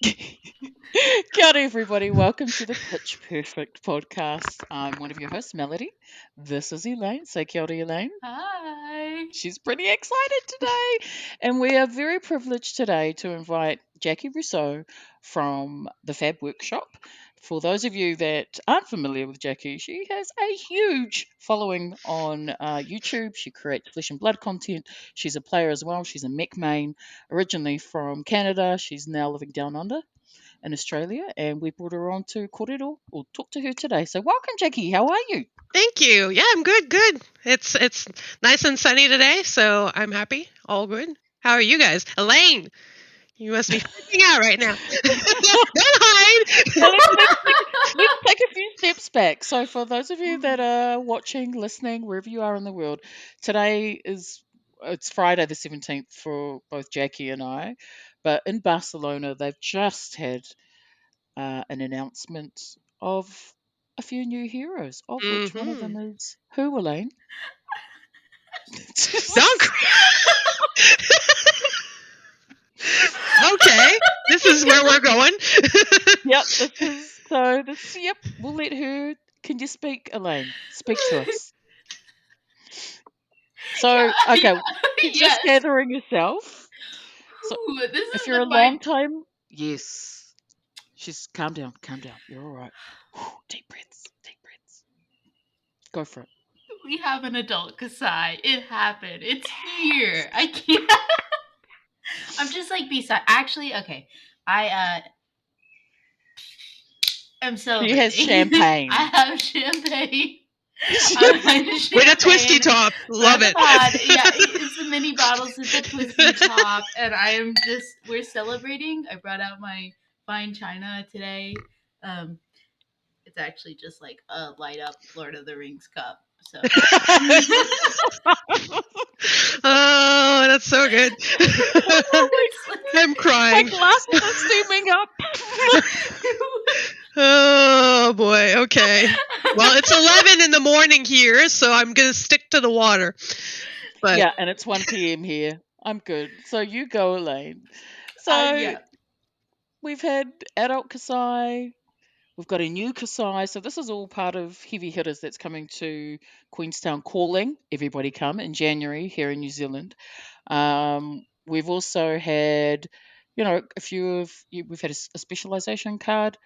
Kia ora, everybody. Welcome to the Pitch Perfect podcast. I'm one of your hosts, Melody. This is Elaine. Say kia ora, Elaine. Hi. She's pretty excited today. And we are very privileged today to invite Jackie Rousseau from the Fab Workshop. For those of you that aren't familiar with Jackie, she has a huge following on YouTube. She creates flesh and blood content. She's a player as well. She's a mech main, originally from Canada. She's now living down under in Australia, and we brought her on to Korero or talk to her today. So, welcome, Jackie. How are you? Thank you. Yeah, I'm good. Good. It's nice and sunny today, so I'm happy. All good. How are you guys? Elaine, you must be freaking out right now. Don't hide. Well, let's take a few steps back. So, for those of you that are watching, listening, wherever you are in the world, today it's Friday the 17th for both Jackie and I. But in Barcelona, they've just had an announcement of a few new heroes, of which one of them is who, Elaine? Don't. Okay, this is where we're going. Yep, yep, we'll let her. Can you speak, Elaine? Speak to us. So, okay, you're just Yes. gathering yourself. So, Ooh, this if is you're a my long time, yes. She's calm down, calm down. You're all right. Deep breaths, deep breaths. Go for it. we have an adult Kasai. It happened. It's here. I can't. I'm just like beside. Actually, okay. I am She has celebrating. champagne. I have champagne. I'm having With a twisty champagne top. Love from the it. pod. Yeah, it's the mini bottles with the twisty top, and I am just. We're celebrating. I brought out my fine china today. Um, it's actually just like a light up Lord of the Rings cup. So Oh, that's so good. it's I'm My crying. glasses are steaming up. Oh boy. Okay. Well, it's 11 in the morning here, so I'm gonna stick to the water. But Yeah, and it's 1 p.m. here. I'm good. So you go, Elaine. So yeah. we've had adult Kasai, we've got a new Kasai. So this is all part of Heavy Hitters that's coming to Queenstown Calling. Everybody come in January here in New Zealand. We've also had, a few we've had a specialization card,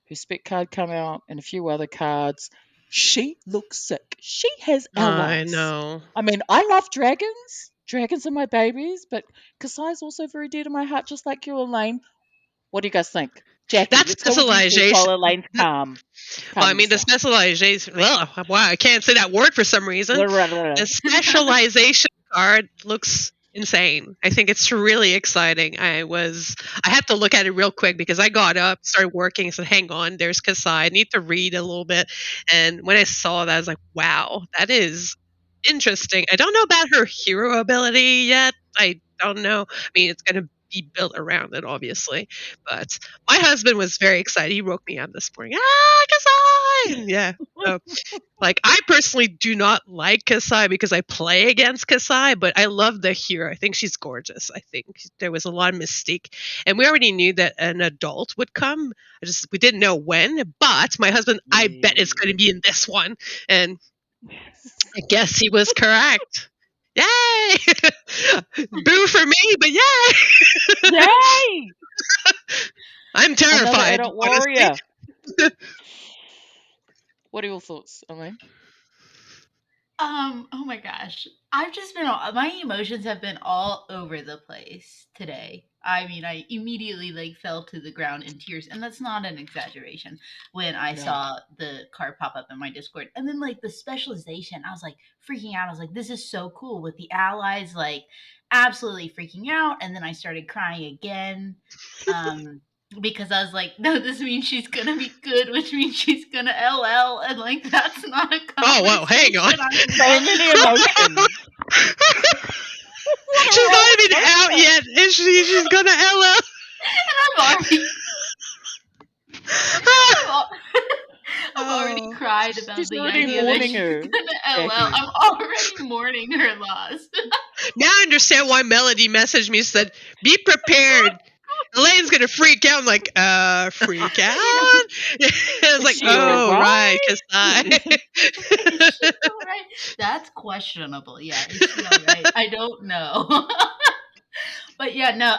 her spec card come out, and a few other cards. She looks sick. She has I allies. know. I mean, I love dragons. Dragons are my babies, but Kasai is also very dear to my heart, just like you, Elaine. What do you guys think? Jackie, That let's go with you first specialization. while Elaine's Well, I calming mean, the herself. specialization. Well, wow, I can't say that word for some reason. The specialization card looks insane. I think it's really exciting. I had to look at it real quick because I got up, started working, said, "Hang on, there's Kasai. I need to read a little bit." And when I saw that, I was like, "Wow, that is interesting." I don't know about her hero ability yet. I don't know. I mean, it's going to be built around it, obviously. But my husband was very excited. He woke me up this morning. Ah, Kasai! Yeah. So, like, I personally do not like Kasai because I play against Kasai, but I love the hero. I think she's gorgeous. I think there was a lot of mystique, and we already knew that an adult would come. We didn't know when, but my husband, I bet it's going to be in this one, and I guess he was correct. Yay! Boo for me, but yay! Yay! I'm Another terrified, adult honestly. warrior. What are your thoughts, Elaine? Oh my gosh. I've just been my emotions have been all over the place today. I mean, I immediately like fell to the ground in tears, and that's not an exaggeration when I No. saw the card pop up in my Discord. And then like the specialization, I was like freaking out. I was like, this is so cool with the allies like absolutely freaking out, and then I started crying again. Um because I was like, no, this means she's gonna be good, which means she's gonna LL, and like that's not a Oh, whoa, hang on. conversation I'm So ready many for. emotions. What a She's roller not even out coaster. yet, is she? She's gonna LL. And I've already, I've, al- I've already Oh. cried about She's the already idea that mourning she's her, gonna LL. Jackie. I'm already mourning her loss. Now I understand why Melody messaged me and said, "Be prepared. Elaine's gonna freak out. I'm like, freak out? I was Is like, she all oh, right, right? Kasai. Is she all right? That's questionable. Yeah, is she all right? I don't know. But yeah, no.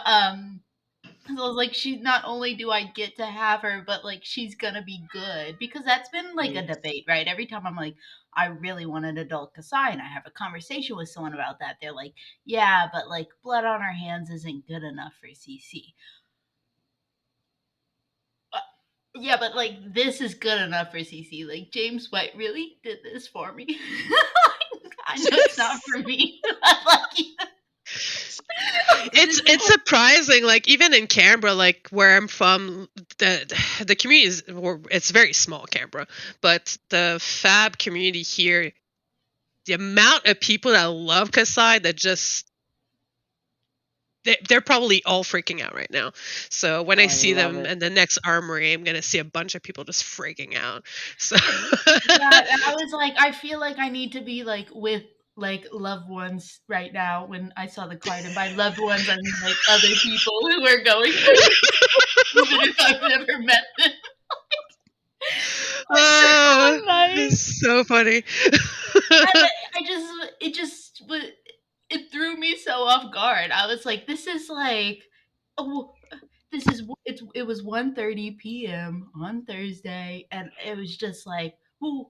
So I was like, she's not only do I get to have her, but like she's gonna be good because that's been like a Yes. debate, right? Every time I'm like, I really want an adult Kasai, and I have a conversation with someone about that, they're like, yeah, but like blood on her hands isn't good enough for CC. Uh, yeah, but like this is good enough for CC. Like James White really did this for me. I know it's not for me. Like, It's surprising, like even in Canberra, like where I'm from, the community is, it's very small, Canberra, but the fab community here, the amount of people that love Kasai, that just they're probably all freaking out right now. So when I I see love them it. in the next armory, I'm gonna see a bunch of people just freaking out. So yeah, and I was like, I feel like I need to be like with like loved ones right now when I saw the card. And by loved ones, I mean like other people who are going through this, even if I've never met them. oh, Elaine. it's so funny. I just, it just, it threw me so off guard. I was like, this is like, oh, it was 1:30 p.m. on Thursday, and it was just like, who,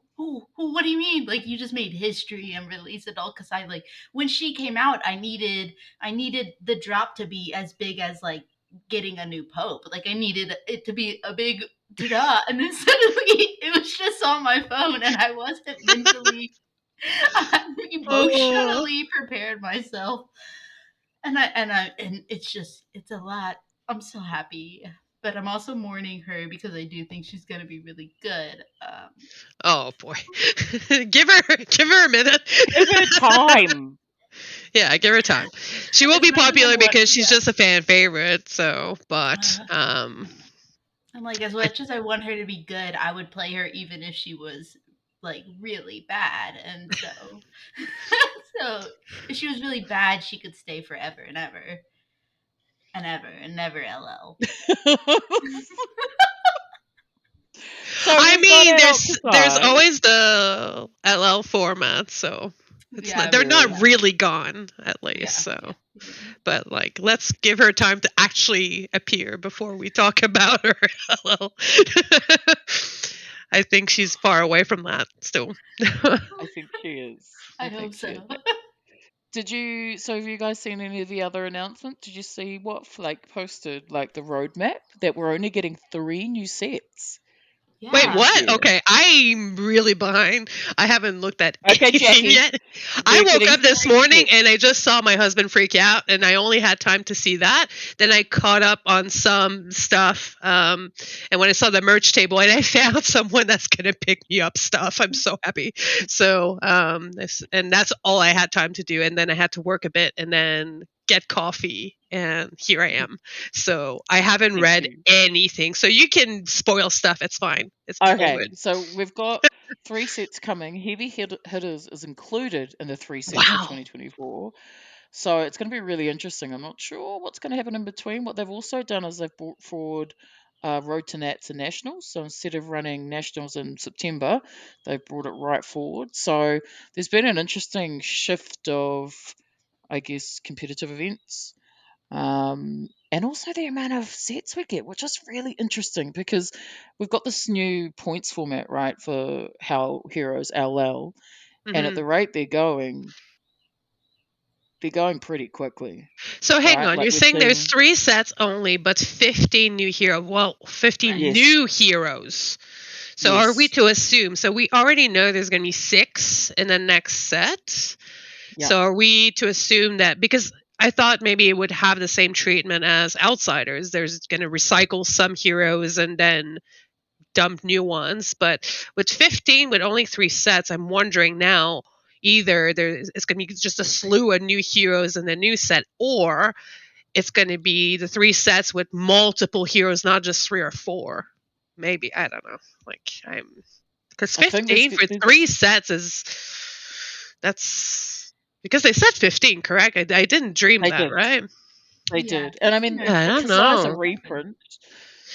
what do you mean? Like, you just made history and released it all. Because I like, when she came out, I needed the drop to be as big as like getting a new pope. Like, I needed it to be a big ta-da, and then suddenly it was just on my phone, and I wasn't mentally Oh. emotionally prepared myself. And it's just, it's a lot. I'm so happy, but I'm also mourning her because I do think she's gonna be really good. Oh boy. give her a minute. Give her time. Yeah, give her time. She will As be much as I popular want, because she's yeah. just a fan favorite, so but I'm like, as I much as I want her to be good, I would play her even if she was like really bad. And so, so if she was really bad, she could stay forever and ever and ever and never. LL. So I we've got mean adult there's Kasai. always the LL format, so it's not Yeah, they're True. not yeah, really gone at least, yeah, so yeah, yeah. but like let's give her time to actually appear before we talk about her. LL. I think she's far away from that still. I think she is. I I hope think she is. so. Did you? So have you guys seen any of the other announcements? Did you see what Flake posted, like the roadmap that we're only getting 3 new sets Wait, Yeah. this what? year? Okay, I'm really behind. I haven't looked at Okay, anything Jackie, yet. I we're woke getting up this 3 morning sets. and I just saw my husband freak out, and I only had time to see that. Then I caught up on some stuff, and when I saw the merch table, and I found someone that's gonna pick me up stuff. I'm so happy. So, and that's all I had time to do. And then I had to work a bit, and then get coffee, and here I am. So I haven't Thank read you. anything. So you can spoil stuff. It's fine. It's all Okay, good. so we've got 3 sets coming. Hitters is included in the 3 sets for Wow. 2024. So it's going to be really interesting. I'm not sure what's going to happen in between. What they've also done is they've brought forward Road to Nats and Nationals. So instead of running Nationals in September, they've brought it right forward. So there's been an interesting shift of, I guess, competitive events. And also the amount of sets we get, which is really interesting because we've got this new points format, right, for how Heroes LL. And at Hmm. the rate they're going pretty quickly, So hang right? on. Like You're we're saying there's seeing, 3 sets only, but 15 new hero. Well, 15 Right. yes, new heroes. So are we yes, to assume? So we already know there's going to be 6 in the next set. yeah. So are we to assume that because I thought maybe it would have the same treatment as Outsiders. There's going to recycle some heroes and then dump new ones. But with 15, with only 3 sets, I'm wondering now either it's going to be just a slew of new heroes in the new set, or it's going to be the 3 sets with multiple heroes, not just 3 or 4. Maybe I don't know. Like I'm because I think there's, 15 for three there's sets is that's because they said 15, correct? I didn't dream they that, did. right? They Yeah, did. And I she mean, Yeah, I knows. don't Tricia's a know. reprint.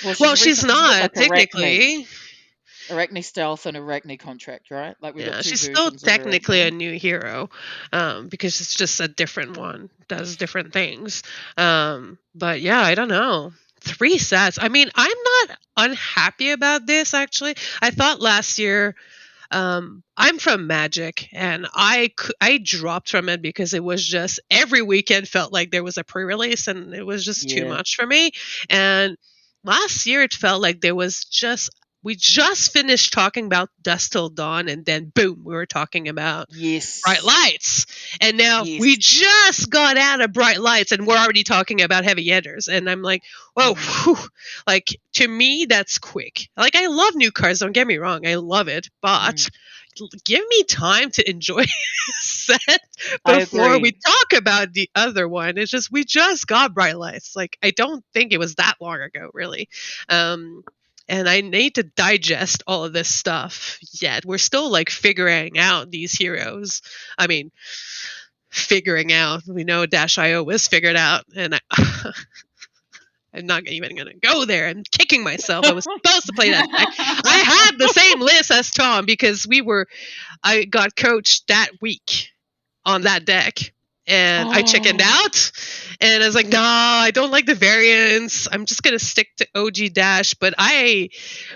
Well, she's Well, a she's reprint because we've got not like Arachne, technically. Arachne Stealth and Arachne Contract, right? Like we've got Yeah, two she's still versions of technically a Arachne. new hero, because it's just a different one, does different things. But yeah, I don't know. 3 sets. I mean, I'm not unhappy about this actually. I thought last year, I'm from Magic, and I dropped from it because it was just every weekend felt like there was a pre-release, and it was just too Yeah. much for me. And last year, it felt like there was just we just finished talking about Dust Till Dawn, and then boom, we were talking about Bright Yes. Lights. And now we Yes. just got out of Bright Lights and we're already talking about Heavy Hitters. And I'm like, whoa, Mm, whew. Like to me, that's quick. Like I love new cars, don't get me wrong. I love it. mm. But give me time to enjoy set I before we agree. talk about the other one. It's just we just got Bright Lights. Like I don't think it was that long ago, really. Um, and I need to digest all of this stuff yet. We're still like figuring out these heroes. I mean, figuring out. We know Dash IO was figured out, and I'm not even going to go there. I'm kicking myself. I was supposed to play that deck. I had the same list as Tom because I got coached that week on that deck. And I chickened Oh, out, and I was like, "No, I don't like the variants. I'm just gonna stick to OG Dash." But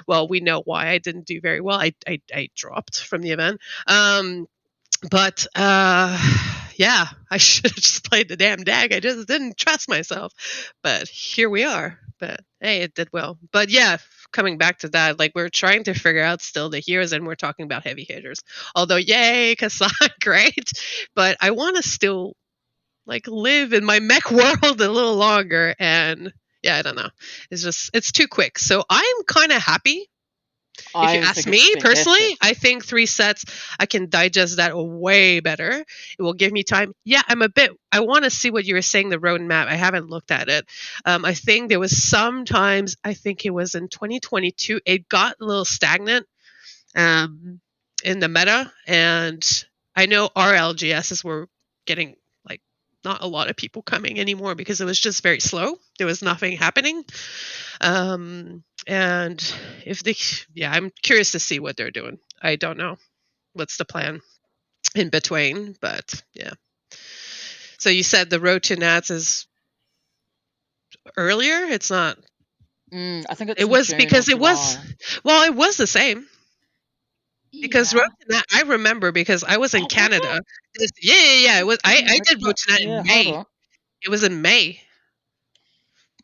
well, we know why I didn't do very well. I dropped from the event. But yeah, I should have just played the damn deck. I just didn't trust myself. But here we are. But hey, it did well. But yeah, coming back to that, like we're trying to figure out still the heroes, and we're talking about heavy hitters. Although, yay, Kassan, great. But I want to still like live in my mech world a little longer. And yeah, I don't know. It's too quick. So I'm kind of happy if you I ask think it's me fantastic. personally, I think 3 sets, I can digest that way better. It will give me time. Yeah, I want to see what you were saying, the roadmap. I haven't looked at it. I think there was sometimes, I think it was in 2022, it got a little stagnant um, in the meta. And I know our LGSs were getting like not a lot of people coming anymore because it was just very slow. There was nothing happening. And if they, yeah, I'm curious to see what they're doing. I don't know what's the plan in between, but yeah. So you said the road to Nats is earlier. It's not. I think it's It in was June or because it was. July. Well, it was the same because road Yeah. to Nat. I remember because I was in Oh, was it? Canada. Yeah, yeah, yeah. It was. Getting I did mixed road up. to Nat in Yeah, hold May. on. It was in May.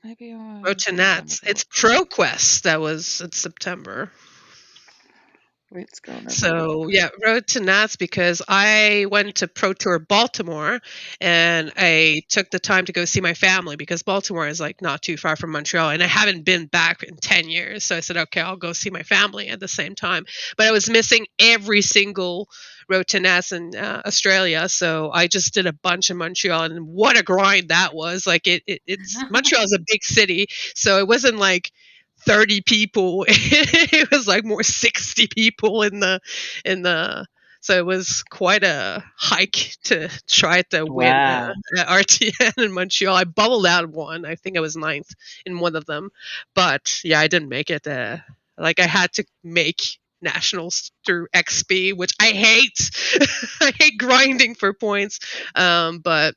Maybe Road I. to Hold on, Nats. let's have a It's look. ProQuest that was in September. Let's go and have a look. So yeah, road to Nats because I went to Pro Tour Baltimore and I took the time to go see my family because Baltimore is like not too far from Montreal and I haven't been back in 10 years. So I said, okay, I'll go see my family at the same time. But I was missing every single road to Nats in Australia. So I just did a bunch in Montreal and what a grind that was. Like it's Montreal is a big city. So it wasn't like 30 people. It was like more 60 people in the so it was quite a hike to try to win Wow. at RTN in Montreal. I bubbled out one. I think I was ninth in one of them, but yeah, I didn't make it. Like I had to make nationals through XP, which I hate. I hate grinding for points. But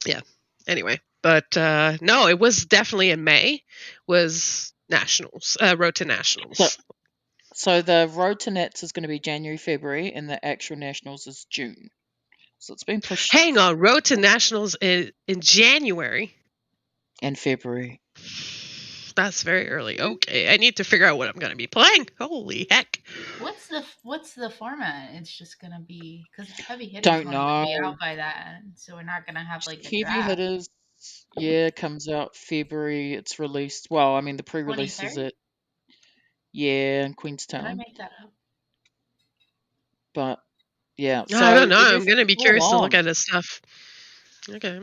yeah. Anyway, but no, it was definitely in May. Was nationals, road to So, nationals. so the road to Nets is going to be January, February, and the actual nationals is June. So it's been pushed Hang on, road to nationals in January. in February. That's very early. Okay, I need to figure out what I'm going to be playing. Holy heck! What's the format? It's just gonna be because heavy hitters Don't won't even know. be out by then, so we're not gonna have like a Heavy draft. hitters. Yeah, comes out February. It's released. Well, I mean the Twenty pre-release is third? at yeah in Did I Queenstown, make that up? but yeah. I So don't know. I'm going to it's be full curious to look on. at this stuff. Okay.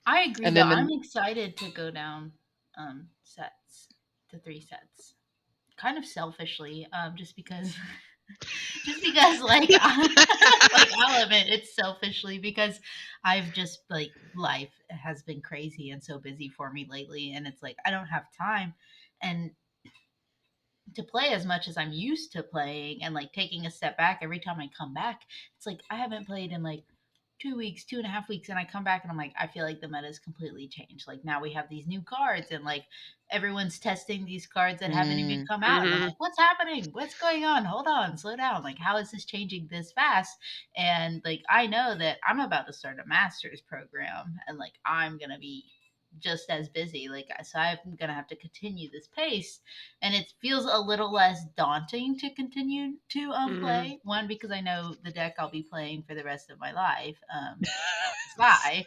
I agree And though. then I'm the excited to go down sets to 3 sets. Kind of selfishly, just because Just because, like, like I'll admit it's selfishly because I've just like life has been crazy and so busy for me lately, and it's like I don't have time and to play as much as I'm used to playing, and like taking a step back every time I come back. It's like I haven't played in like 2 weeks, 2.5 weeks, and I come back and I'm like, I feel like the meta's completely changed. Like now we have these new cards, and like everyone's testing these cards that haven't even Mm. come out, and I'm Mhm. like, what's happening? What's going on? Hold on, slow down. Like, how is this changing this fast? And like, I know that I'm about to start a master's program, and like, I'm gonna be just as busy. Like, so I'm gonna have to continue this pace, and it feels a little less daunting to continue to Mhm. play. One, because I know the deck I'll be playing for the rest of my life, Sky,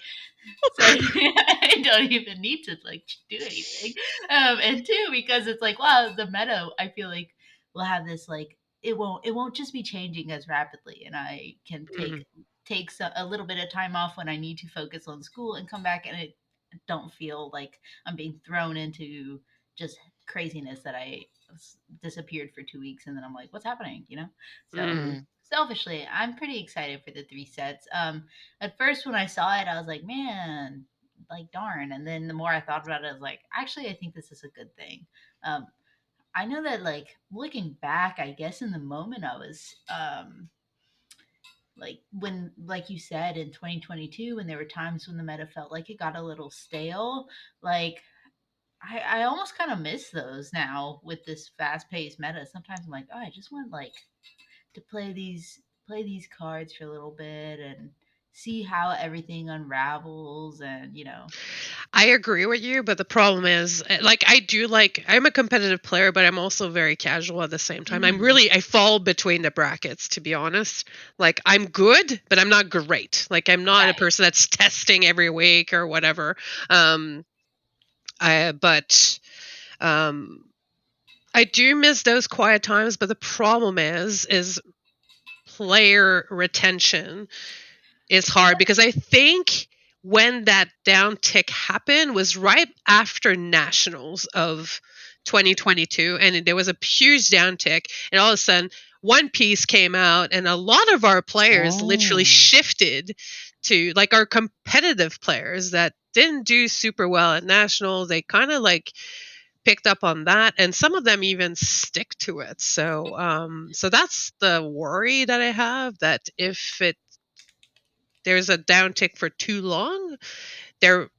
so I don't even need to like do anything. And two, because it's like, wow, the meta, I feel like will have this like it won't just be changing as rapidly, and I can Mhm. take a little bit of time off when I need to focus on school and come back, and it don't feel like I'm being thrown into just craziness that I disappeared for 2 weeks, and then I'm like, what's happening? So Mm. Mm. selfishly, I'm pretty excited for the three sets. At first, when I saw it, I was like, man, like darn. And then the more I thought about it, I was like, actually, I think this is a good thing. Um, I know that, like, looking back, I guess in the moment I was, like, when, like you said, in 2022, when there were times when the meta felt like it got a little stale, like, I almost kind of miss those now with this fast paced meta. Sometimes I'm like, oh, I just want, like, to play these cards for a little bit and see how everything unravels, and I agree with you, but the problem is, like, I'm a competitive player, but I'm also very casual at the same time. mhm, I fall between the brackets, to be honest. Like, I'm good, but I'm not great. Like, I'm not a right. person that's testing every week or whatever. Um, but um, I do miss those quiet times. But the problem is player retention is hard because I think when that downtick happened was right after nationals of 2022, and there was a huge downtick, and all of a sudden One Piece came out, and a lot of our players literally Oh. shifted to, like, our competitive players that didn't do super well at nationals. They kind of like picked up on that, and some of them even stick to it. So that's the worry that I have, that if there's a downtick for too long, they're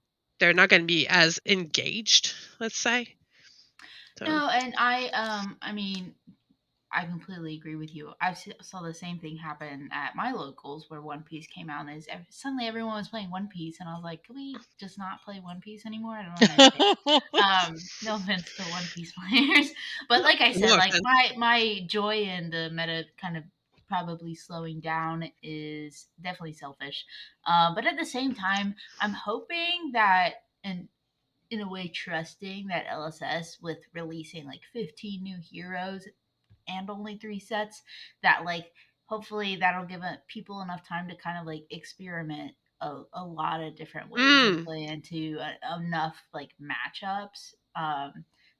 they're not going to be as engaged, let's say. So, No, and I mean, I completely agree with you. Saw the same thing happen at my locals where One Piece came out, and suddenly everyone was playing One Piece, and I was like, can we just not play One Piece anymore? I don't understand. No offense to One Piece players, but like I said, no like offense. my joy in the meta kind of probably slowing down is definitely selfish. But at the same time, I'm hoping that, and in a way trusting that LSS, with releasing like 15 new heroes and only three sets, that like hopefully that'll give people enough time to kind of like experiment a lot of different ways and Mm, play into enough like matchups,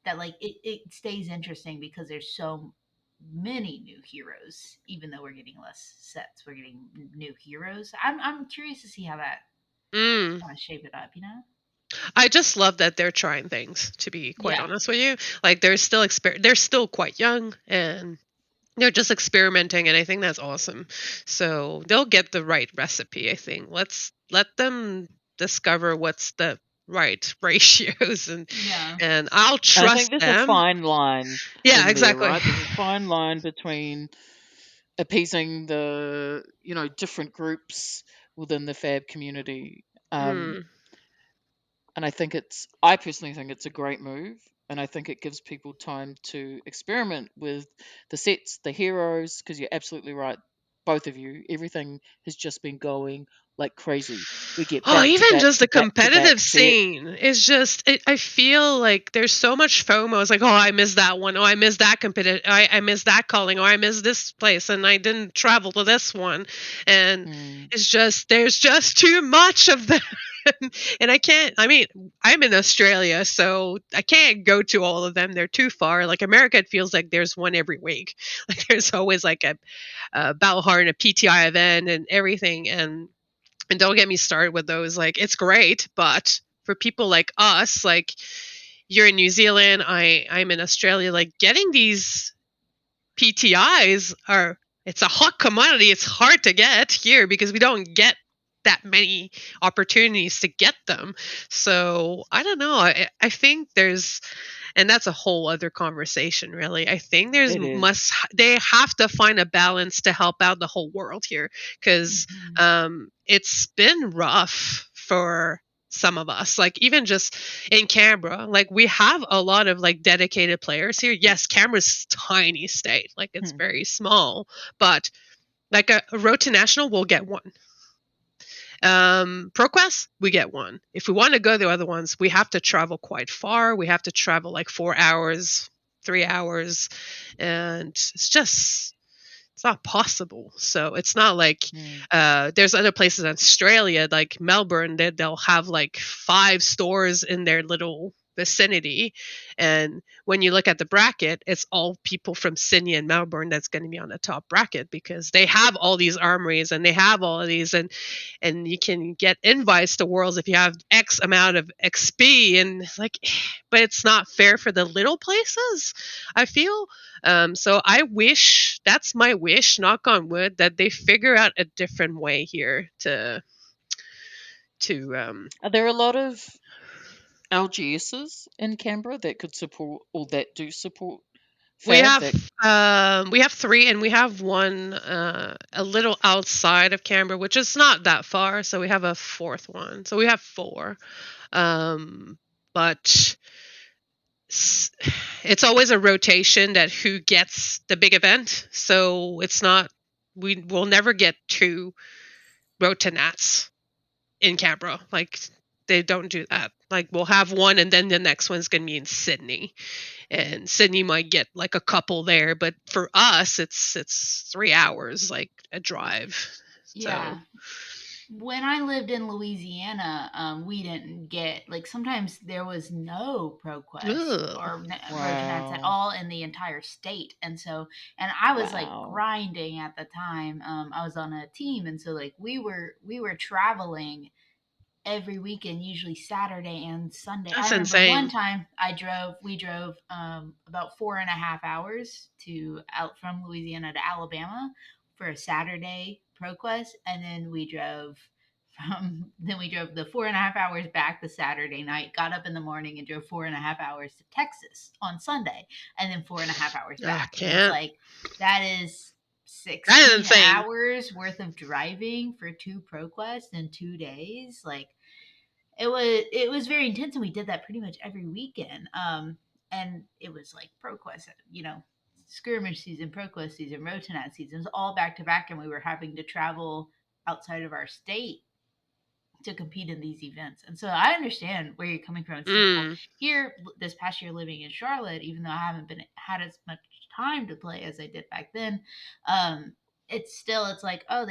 that like it stays interesting, because there's so many new heroes. Even though we're getting less sets, we're getting new heroes. I'm curious to see how that mm. kind of shape it up. I just love that they're trying things, to be quite Yeah. honest with you. Like, they're still quite young, and they're just experimenting, and I think that's awesome. So they'll get the right recipe, I think. Let's let them discover what's the right ratios, Yeah. and I'll I think trust there's a them. fine line Yeah, in there, exactly. right? There's a fine line between appeasing the, different groups within the fab community. Mm, And I personally think it's a great move. And I think it gives people time to experiment with the sets, the heroes, because you're absolutely right, both of you. Everything has just been going like crazy. We get Oh, back to even back just to the back to back competitive sets. scene is just, I feel like there's so much FOMO. It's like, oh, I missed that one. Oh, I missed that competitive. I missed that calling. Oh, I missed this place and I didn't travel to this one. And Mm, it's just, there's just too much of them. And I can't, I mean, I'm in Australia, so I can't go to all of them. They're too far. Like America, it feels like there's one every week. Like there's always like a battle hard and a PTI event and everything. And don't get me started with those. Like, it's great, but for people like us, like you're in New Zealand, I'm in Australia, like getting these PTIs are, it's a hot commodity. It's hard to get here because we don't get that many opportunities to get them. So I don't know. I think there's, and that's a whole other conversation really. I think there's it is. they have to find a balance to help out the whole world here, because Mhm. it's been rough for some of us, like even just in Canberra, like we have a lot of like dedicated players here. Yes, Canberra's tiny state, like it's Hmm. very small, but like a road to national will get one. ProQuest, we get one. If we want to go to other ones, we have to travel quite far. We have to travel like 4 hours, 3 hours, and it's not possible. So it's not like Mm, there's other places in Australia, like Melbourne, that they'll have like 5 stores in their little vicinity. And when you look at the bracket, it's all people from Sydney and Melbourne that's going to be on the top bracket because they have all these armories and they have all of these, and you can get invites to worlds if you have X amount of XP, and it's like, but it's not fair for the little places, I feel. So I wish, that's my wish, knock on wood, that they figure out a different way here to are there a lot of LGSs in Canberra that could support or that do support we Fab? have That we have three, and we have one a little outside of Canberra, which is not that far. So we have a fourth one. So we have four. But it's always a rotation that who gets the big event. So it's not, we will never get two rotanats in Canberra. Like they don't do that. Like we'll have one and then the next one's gonna be in Sydney. And Sydney might get like a couple there, but for us it's 3 hours, like a drive. So Yeah. When I lived in Louisiana, we didn't get like sometimes there was no ProQuest ugh. or Rotonets at wow, all in the entire state, and so and I was like wow. grinding at the time. I was on a team, and so like we were traveling every weekend, usually Saturday and Sunday. I That's remember one insane. time we drove about 4.5 hours to out from Louisiana to Alabama for a Saturday ProQuest, and then we drove the 4.5 hours back the Saturday night, got up in the morning and drove 4.5 hours to Texas on Sunday, and then 4.5 hours I back. And it's can't. like that is That is 16 insane. hours worth of driving for two ProQuests in 2 days. Like it was very intense, and we did that pretty much every weekend. And it was like ProQuest, skirmish season, ProQuest season, Rotonat season, it was all back to back, and we were having to travel outside of our state to compete in these events. And so I understand where you're coming from. It's difficult Mm. here this past year living in Charlotte, even though I haven't been had as much time to play as I did back then. Um, it's like, oh,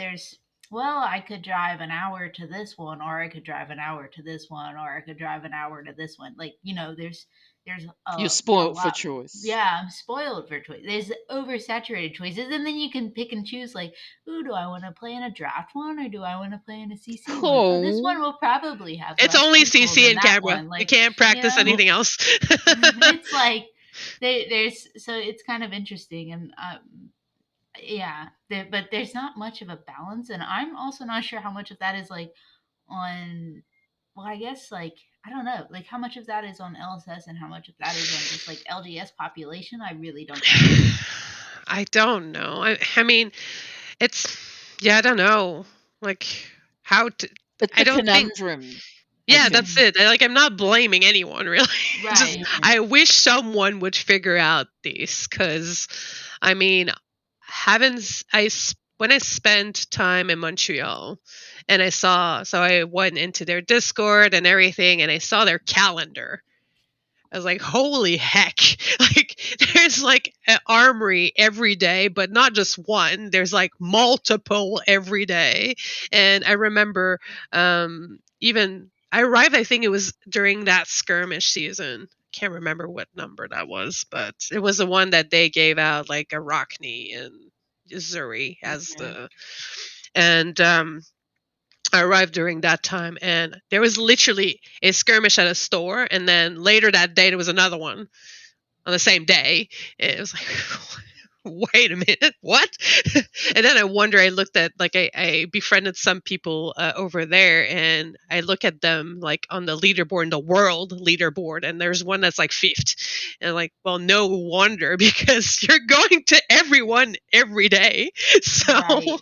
I could drive an hour to this one, or I could drive an hour to this one, or I could drive an hour to this one. Like, there's You're a spoiled for lot. choice. Yeah, I'm spoiled for choice. There's oversaturated choices, and then you can pick and choose. Like, ooh, do I want to play in a draft one, or do I want to play in a CC one? Oh, this one Oh, will probably have It's less only people CC than in that Canberra. one. You Like, can't you practice know, anything else. it's like there's so it's kind of interesting, and yeah, but there's not much of a balance, and I'm also not sure how much of that is like on. Well, I guess like I don't know, like how much of that is on LSS and how much of that is on just like LGS population. I really don't know. I don't know. I mean, it's, yeah, I don't know. Like how to, it's I a don't think, conundrum, I yeah, think. that's Hmm. it. Like I'm not blaming anyone really. Just Right. Mm, I wish someone would figure out these, cuz I mean, haven't I when I spent time in Montreal, and I went into their Discord and everything, and I saw their calendar. I was like, holy heck. Like, there's like an armory every day, but not just one. There's like multiple every day. And I remember even I arrived, I think it was during that skirmish season. Can't remember what number that was, but it was the one that they gave out like a Rockney and Zuri as Yeah. the and I arrived during that time, and there was literally a skirmish at a store, and then later that day there was another one on the same day. And it was like, wait a minute, what? And then I looked at, like, I befriended some people over there, and I look at them like on the leaderboard, the world leaderboard, and there's one that's like fifth. And like, well, no wonder, because you're going to everyone every day. So, Right.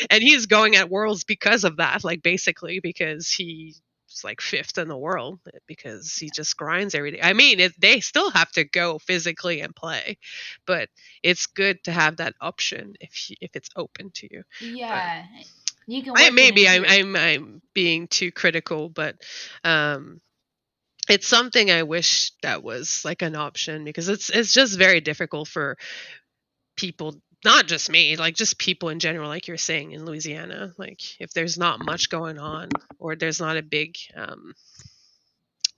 and he's going at worlds because of that, like, basically because he like fifth in the world because he just grinds every day. I mean, they still have to go physically and play, but it's good to have that option if it's open to you. But Yeah. You can work it maybe into I'm your. I'm being too critical, but um, it's something I wish that was like an option, because it's just very difficult for people, not just me, like just people in general, like you're saying in Louisiana, like if there's not much going on, or there's not a big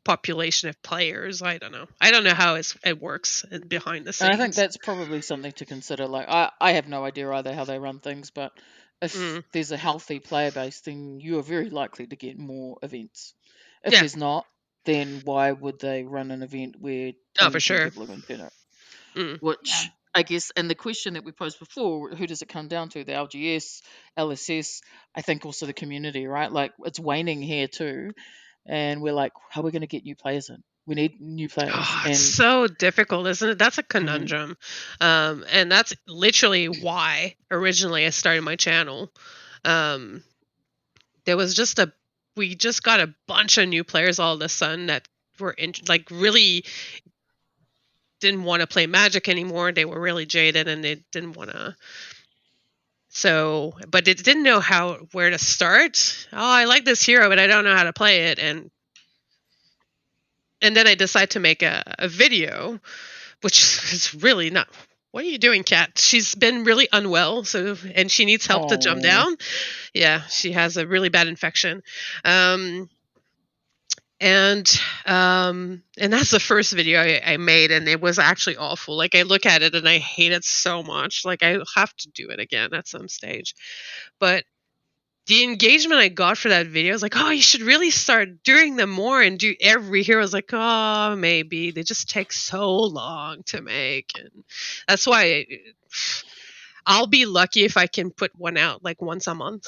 population of players. I don't know how it works behind the And I think scenes. that's probably something to consider. Like, I have no idea either how they run things, but if Mm. there's a healthy player base, then you are very likely to get more events. If Yeah. there's not, then why would they run an event where Oh, for only 10 sure. people are going to turn up? Mm. Yeah. Which I guess, and the question that we posed before, who does it come down to? The LGS, LSS, I think also the community, right? Like, it's waning here too. And we're like, how are we going to get new players in? We need new players. Oh, it's And so difficult, isn't it? That's a mhm. conundrum. And that's literally why originally I started my channel. Um, there was just we just got a bunch of new players all of a sudden that were like really didn't want to play Magic anymore. They were really jaded and they didn't want to. So, but they didn't know where to start. Oh, I like this hero, but I don't know how to play it. And then I decide to make a video, which is really not. What are you doing, Kat? She's been really unwell, and she needs help to jump Oh, down. Yeah, she has a really bad infection. Um, and that's the first video I made, and it was actually awful. Like, I look at it and I hate it so much. Like, I have to do it again at some stage. But the engagement I got for that video was like, oh, you should really start doing them more and do every hero. I was like, oh, maybe they just take so long to make, and that's why I'll be lucky if I can put one out like once a month,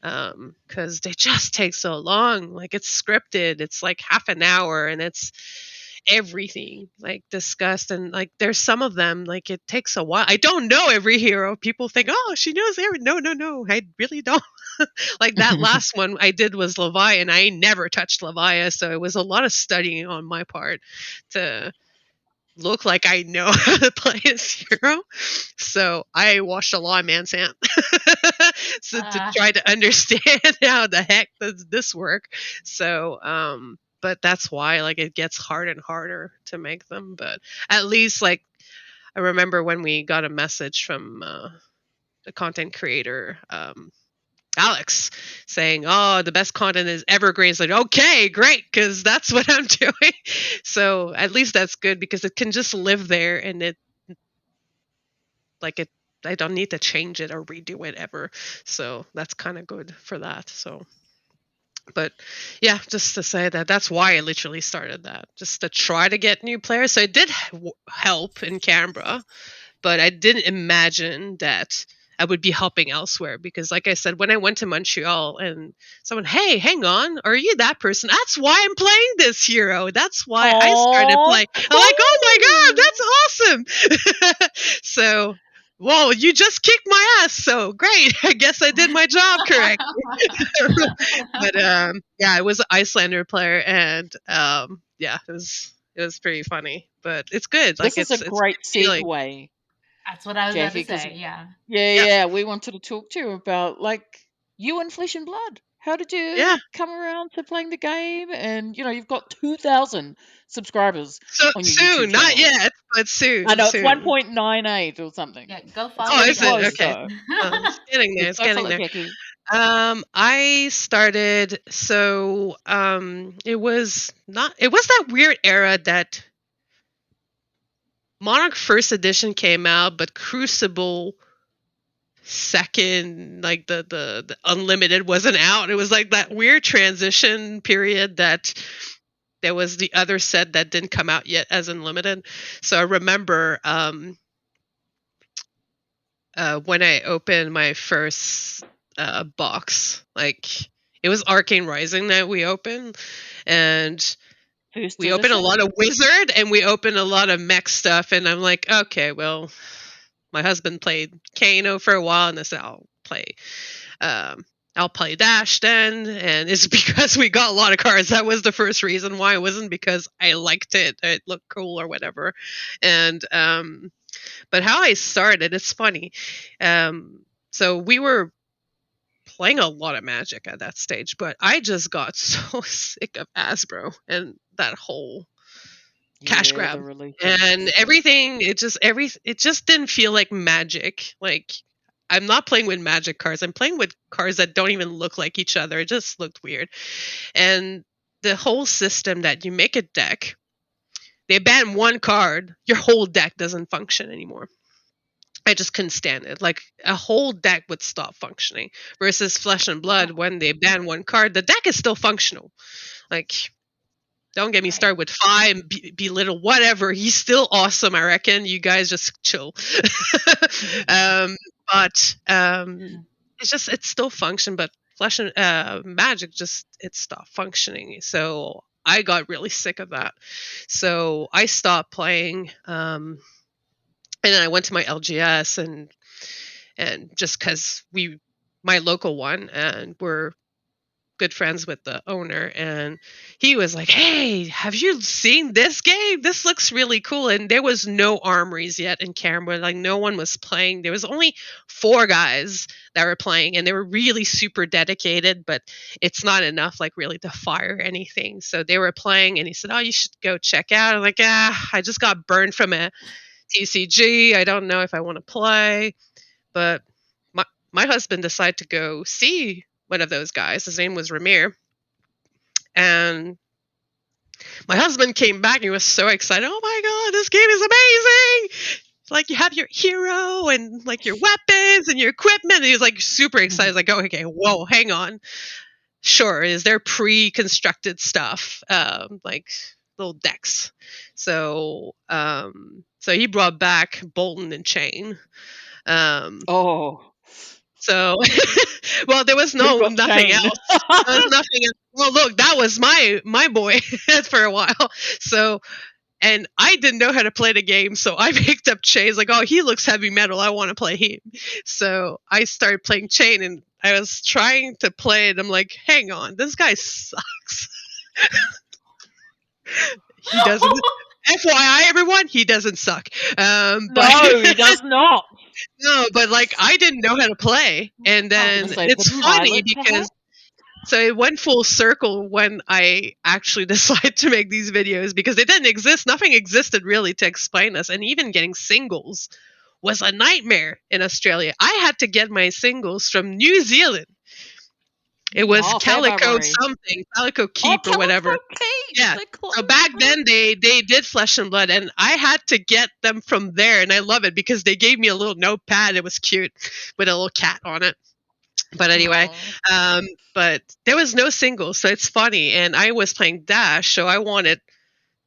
because they just take so long. Like, it's scripted, it's like half an hour, and it's everything like discussed, and like there's some of them like it takes a while. I don't know every hero. People think, oh, she knows every. No, no, no, I really don't. Like, that last one I did was Levi, and I never touched Levi, so it was a lot of studying on my part to look like I know how to play as hero. So I watched a lot of Mansant so to Uh, try to understand how the heck does this work. So but that's why, like, it gets harder and harder to make them. But at least, like, I remember when we got a message from the content creator, Alex, saying, "Oh, the best content is evergreen." It's like, okay, great, because that's what I'm doing. So at least that's good, because it can just live there, and it. I don't need to change it or redo it ever. So that's kind of good for that. So, but yeah, just to say that that's why I literally started that, just to try to get new players. So it did help in Canberra, but I didn't imagine that I would be helping elsewhere, because, like I said, when I went to Montreal and someone, hey, hang on, are you that person? That's why I'm playing this hero. That's why I started oh, playing. I'm like, oh my God, cool. that's awesome. So, whoa, you just kicked my ass. So great. I guess I did my job correct. But yeah, I was an Icelander player, and yeah, it was pretty funny. But it's good. Like, This is a it's good great feeling. segue. That's what I was about to Jackie, because say. Yeah. yeah, Yep. yeah, we wanted to talk to you about like you and Flesh and Blood. How did Yeah. you come around to playing the game? And you've got 2,000 subscribers So on your YouTube soon, not channel. yet, but I soon, know it's soon. 1.98 or something. Yeah. Go It's follow Oh, the getting is it? close Jackie. Okay. though. It's getting there. Yes, It's go getting follow there. Jackie. I started so it was that weird era that Monarch First Edition came out, but Crucible second, like the Unlimited wasn't out. It was like that weird transition period that there was the other set that didn't come out yet as Unlimited. So I remember when I opened my first box, like it was Arcane Rising that we opened, and First we opened a edition? lot of Wizard and we opened a lot of mech stuff, and I'm like, okay, well, my husband played Kano for a while, and I said um, I'll play Dash then, and it's because we got a lot of cards. That was the first reason why. It wasn't because I liked it; it looked cool or whatever. And but how I started, it's funny. So we were playing a lot of Magic at that stage, but I just got so sick of Asbro and that whole cash Yeah, the grab and releases. everything. It just didn't feel like Magic. Like I'm not playing with Magic cards. I'm playing with cards that don't even look like each other. It just looked weird. And the whole system that you make a deck, they ban one card, your whole deck doesn't function anymore. I just couldn't stand it. Like a whole deck would stop functioning. Versus Flesh and Blood, Wow. when they ban one card, the deck is still functional. Like, don't get me Right. started with Fi and belittle whatever. He's still awesome. I reckon. You guys just chill. um, but it still functioned. But Flesh and Magic just it stopped functioning. So I got really sick of that. So I stopped playing. And then I went to my LGS and just because my local one, and we're good friends with the owner, and he was like, hey, have you seen this game? This looks really cool. And there was no armories yet in Canberra. Like no one was playing. There was only 4 guys that were playing, and they were really super dedicated, but it's not enough like really to fire anything. So they were playing, and he said, oh, you should go check out. I'm like, I just got burned from a TCG. I don't know if I want to play. But my husband decided to go see one of those guys. His name was Ramir. And my husband came back and he was so excited. Oh my God, this game is amazing. Like you have your hero and like your weapons and your equipment. And he was like super excited. Like, oh, okay, whoa, hang on. Sure, is there pre-constructed stuff, like little decks. So he brought back Bolton and Chain. Um, Oh, So, well, there was who got nothing chained? else. There was nothing. Well, look, that was my boy for a while. So, and I didn't know how to play the game, so I picked up Chain. Like, oh, he looks heavy metal. I want to play him. So I started playing Chain, and I was trying to play it. I'm like, hang on, this guy sucks. He doesn't. FYI, everyone, he doesn't suck. But No, he does not. no, but like I didn't know how to play, and I was going to then say the it's funny pilot, because perhaps. so it went full circle when I actually decided to make these videos because it didn't exist. Nothing existed really to explain us, and even getting singles was a nightmare in Australia. I had to get my singles from New Zealand. It was Oh, Fab Calico Armory. something, Calico Oh, Keep or Calico whatever. Keep. Yeah. They're So back close. then they did Flesh and Blood, and I had to get them from there, and I love it because they gave me a little notepad. It was cute with a little cat on it. But anyway, Oh. um, but there was no singles, so it's funny. And I was playing Dash, so I wanted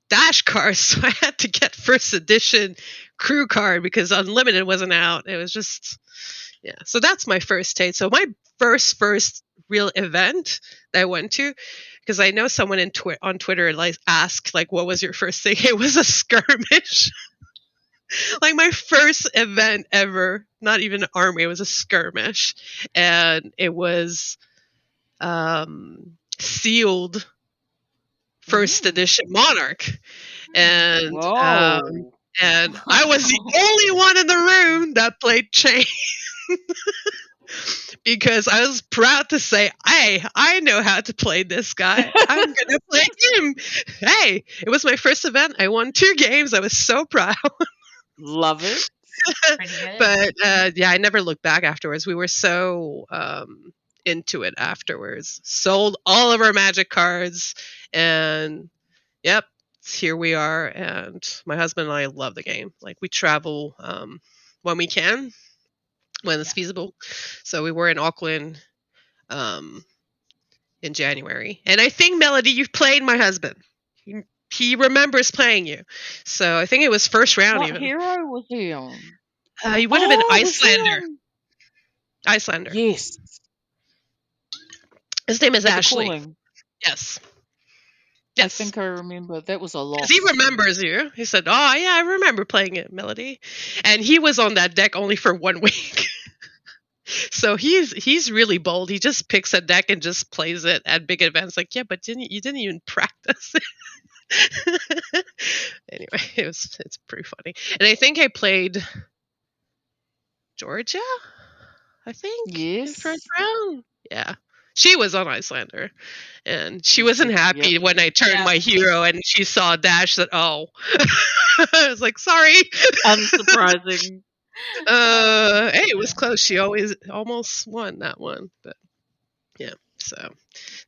Dash cards, so I had to get first edition crew card because Unlimited wasn't out. It was just yeah. So that's my first taste. So my first real event that I went to, because I know someone on Twitter like asked like, "What was your first thing?" It was a skirmish. Like my first event ever. Not even an army. It was a skirmish, and it was sealed first Mm. edition Monarch, and Whoa. And I was the only one in the room that played chain because I was proud to say, hey, I know how to play this guy. I'm going to play him. Hey, it was my first event. I won 2 games. I was so proud. Love it. Pretty good. But yeah, I never looked back afterwards. We were so into it afterwards. Sold all of our magic cards, and yep, here we are. And my husband and I love the game. Like, we travel when we can, when it's Yeah. feasible. So we were in Auckland um, in January, and I think, Melody, you've played my husband. He remembers playing you. So I think it was first round What even. hero was he on? He would have been Oh, was he Icelander. on? Icelander. Yes, His name is at the Ashley. calling. Yes. I Yes. think I remember. That was a Because he loss. remembers you. He said, "Oh yeah, I remember playing it, Melody," and he was on that deck only for 1 week. So he's really bold. He just picks a deck and just plays it at big events. Like, yeah, but you didn't even practice it. Anyway, it's pretty funny. And I think I played Georgia. I think in first Yes. round. Yeah, she was on Icelander. And she wasn't Yep. happy when I turned Yeah. my hero and she saw Dash. Said, "Oh," I was like, "Sorry." Unsurprising. Hey, it was Yeah. close. She always almost won that one, but yeah. So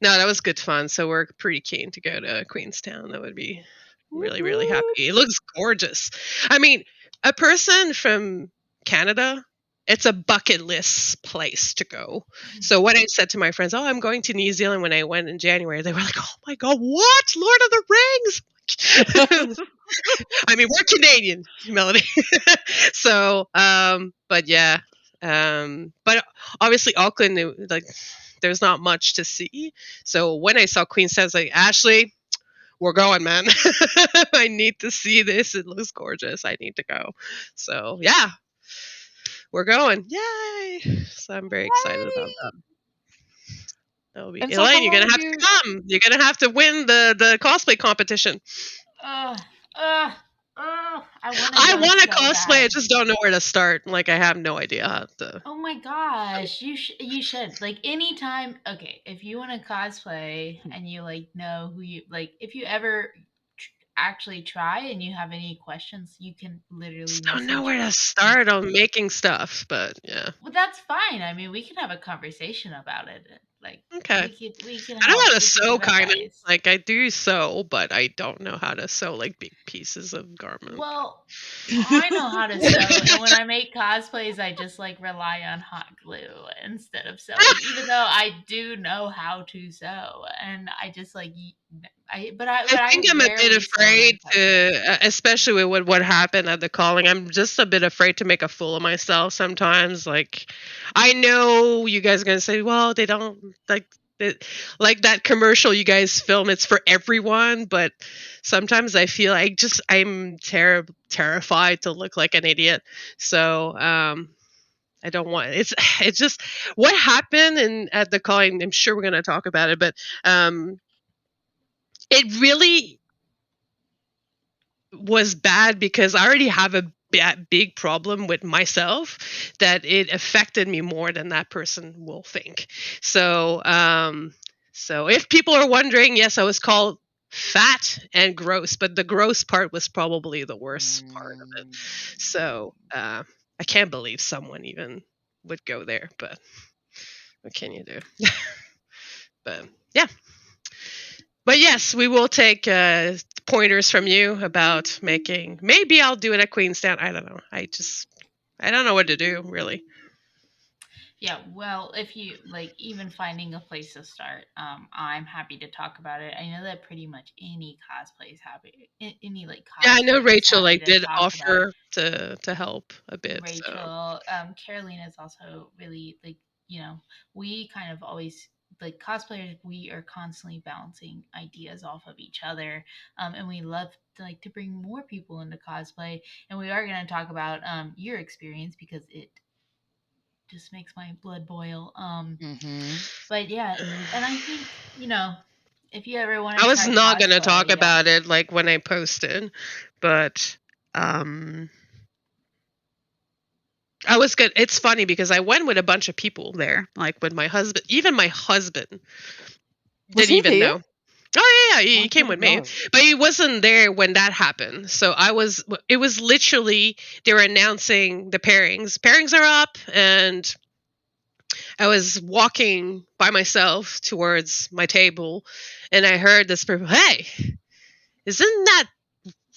no, that was good fun. So we're pretty keen to go to Queenstown. That would be Woot really, really woot. happy. It looks gorgeous. I mean, a person from Canada, it's a bucket list place to go. So when I said to my friends, "Oh, I'm going to New Zealand," when I went in January, they were like, "Oh my god, what? Lord of the Rings!" I mean, we're Canadian, Melody. So, but yeah, but obviously Auckland, like, there's not much to see. So when I saw Queenstown, I was like, Ashley, we're going, man. I need to see this. It looks gorgeous. I need to go. So yeah, we're going. Yay! So I'm very excited about Hey. that. That'll be And so Elaine. how You're long gonna have have to you come. You're gonna have to win the cosplay competition. Uh, uh, I want to I go want to so cosplay. I bad. just don't know where to start. Like, I have no idea how to. Oh my gosh, you should like anytime. Okay, if you want to cosplay and you like know who you like, if you ever actually try and you have any questions, you can literally Just don't know where message to me. start on making stuff, but yeah. Well, that's fine. I mean, we can have a conversation about it. Like Okay. we can I know help. how to We can sew, give kind of. advice. Like, I do sew, but I don't know how to sew like big pieces of garment. Well, I know how to sew, and when I make cosplays, I just like rely on hot glue instead of sewing. Even though I do know how to sew, and I just like I but I think I'm a bit rarely sew in my afraid cosplays. to, especially with what happened at the calling. I'm just a bit afraid to make a fool of myself sometimes. Like, I know you guys are gonna say, "Well, they don't like it," like that commercial you guys film. It's for everyone, but sometimes I feel I'm terrified to look like an idiot. So, I don't want it's just what happened and at the calling. I'm sure we're gonna talk about it, but it really was bad because I already have a big problem with myself that it affected me more than that person will think. So, so if people are wondering, yes, I was called fat and gross, but the gross part was probably the worst part of it. Mm. So, I can't believe someone even would go there, but what can you do? But yeah. But yes, we will take pointers from you about making. Maybe I'll do it at Queenstown. I don't know. I don't know what to do really. Yeah, well, if you like even finding a place to start, I'm happy to talk about it. I know that pretty much any cosplay is happy, any like Yeah, I know cosplayer is Rachel happy like to did talk about it. offer to help a bit. So Rachel, Carolina is also really like we kind of always like cosplayers. We are constantly bouncing ideas off of each other, and we love to bring more people into cosplay. And we are going to talk about your experience because it just makes my blood boil. Mhm. But yeah, and I think if you ever want I to was try not gonna talk cosplay, yeah, about it like when I posted, but Um, I was good. It's funny because I went with a bunch of people there, like with my husband. Even my husband Was didn't he even there? know. Oh yeah, I he came with didn't me, know. but he wasn't there when that happened. So I was. It was literally they were announcing the pairings. Pairings are up, and I was walking by myself towards my table, and I heard this person. Hey, isn't that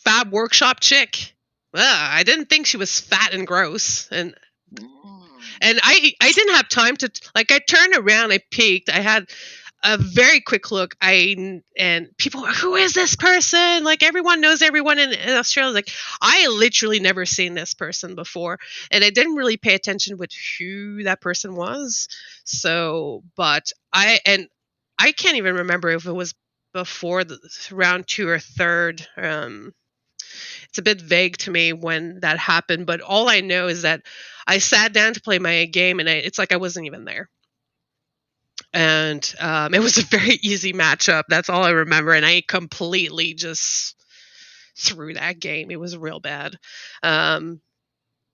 Fab Workshop chick? I didn't think she was fat and gross, Mm. and I didn't have time to like. I turned around, I peeked, I had a very quick look. And people were, who is this person? Like everyone knows everyone in Australia. Like I literally never seen this person before, and I didn't really pay attention with who that person was. So, but I can't even remember if it was before the round two or third. It's a bit vague to me when that happened, but all I know is that I sat down to play my game, and it's like I wasn't even there. And it was a very easy matchup. That's all I remember, and I completely just threw that game. It was real bad. Um,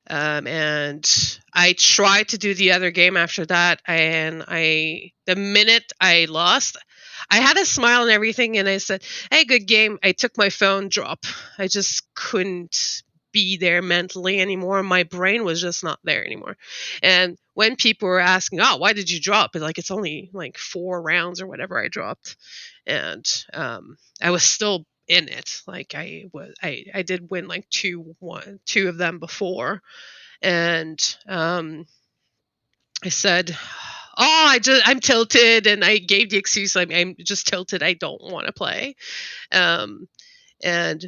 and I tried to do the other game after that, and the minute I lost, I had a smile and everything, and I said, "Hey, good game." I took my phone drop. I just couldn't be there mentally anymore. My brain was just not there anymore. And when people were asking, "Oh, why did you drop?" It's like it's only like 4 rounds or whatever I dropped, and I was still in it. Like I did win like two of them before, and I said, "Oh, I'm tilted," and I gave the excuse I'm just tilted. I don't want to play. Um, and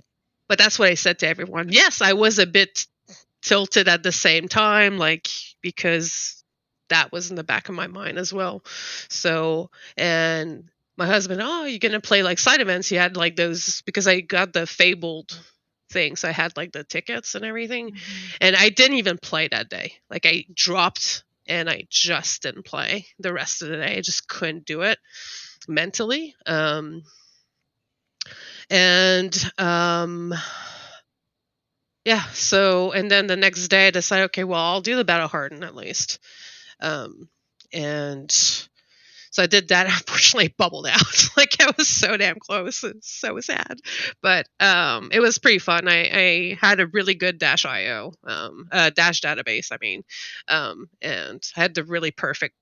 but that's what I said to everyone. Yes, I was a bit tilted at the same time, like because that was in the back of my mind as well. So and my husband, oh, you're gonna play like side events? He had like those because I got the fabled thing, so I had like the tickets and everything, and I didn't even play that day. Like I dropped and I just didn't play the rest of the day. I just couldn't do it mentally. And yeah, so and then the next day I decided, okay, well, I'll do the Battle Hardened at least. Um, and so I did that. Unfortunately, it bubbled out. Like I was so damn close. It's so sad, but it was pretty fun. I had a really good Dash IO, Dash database. I mean, and I had the really perfect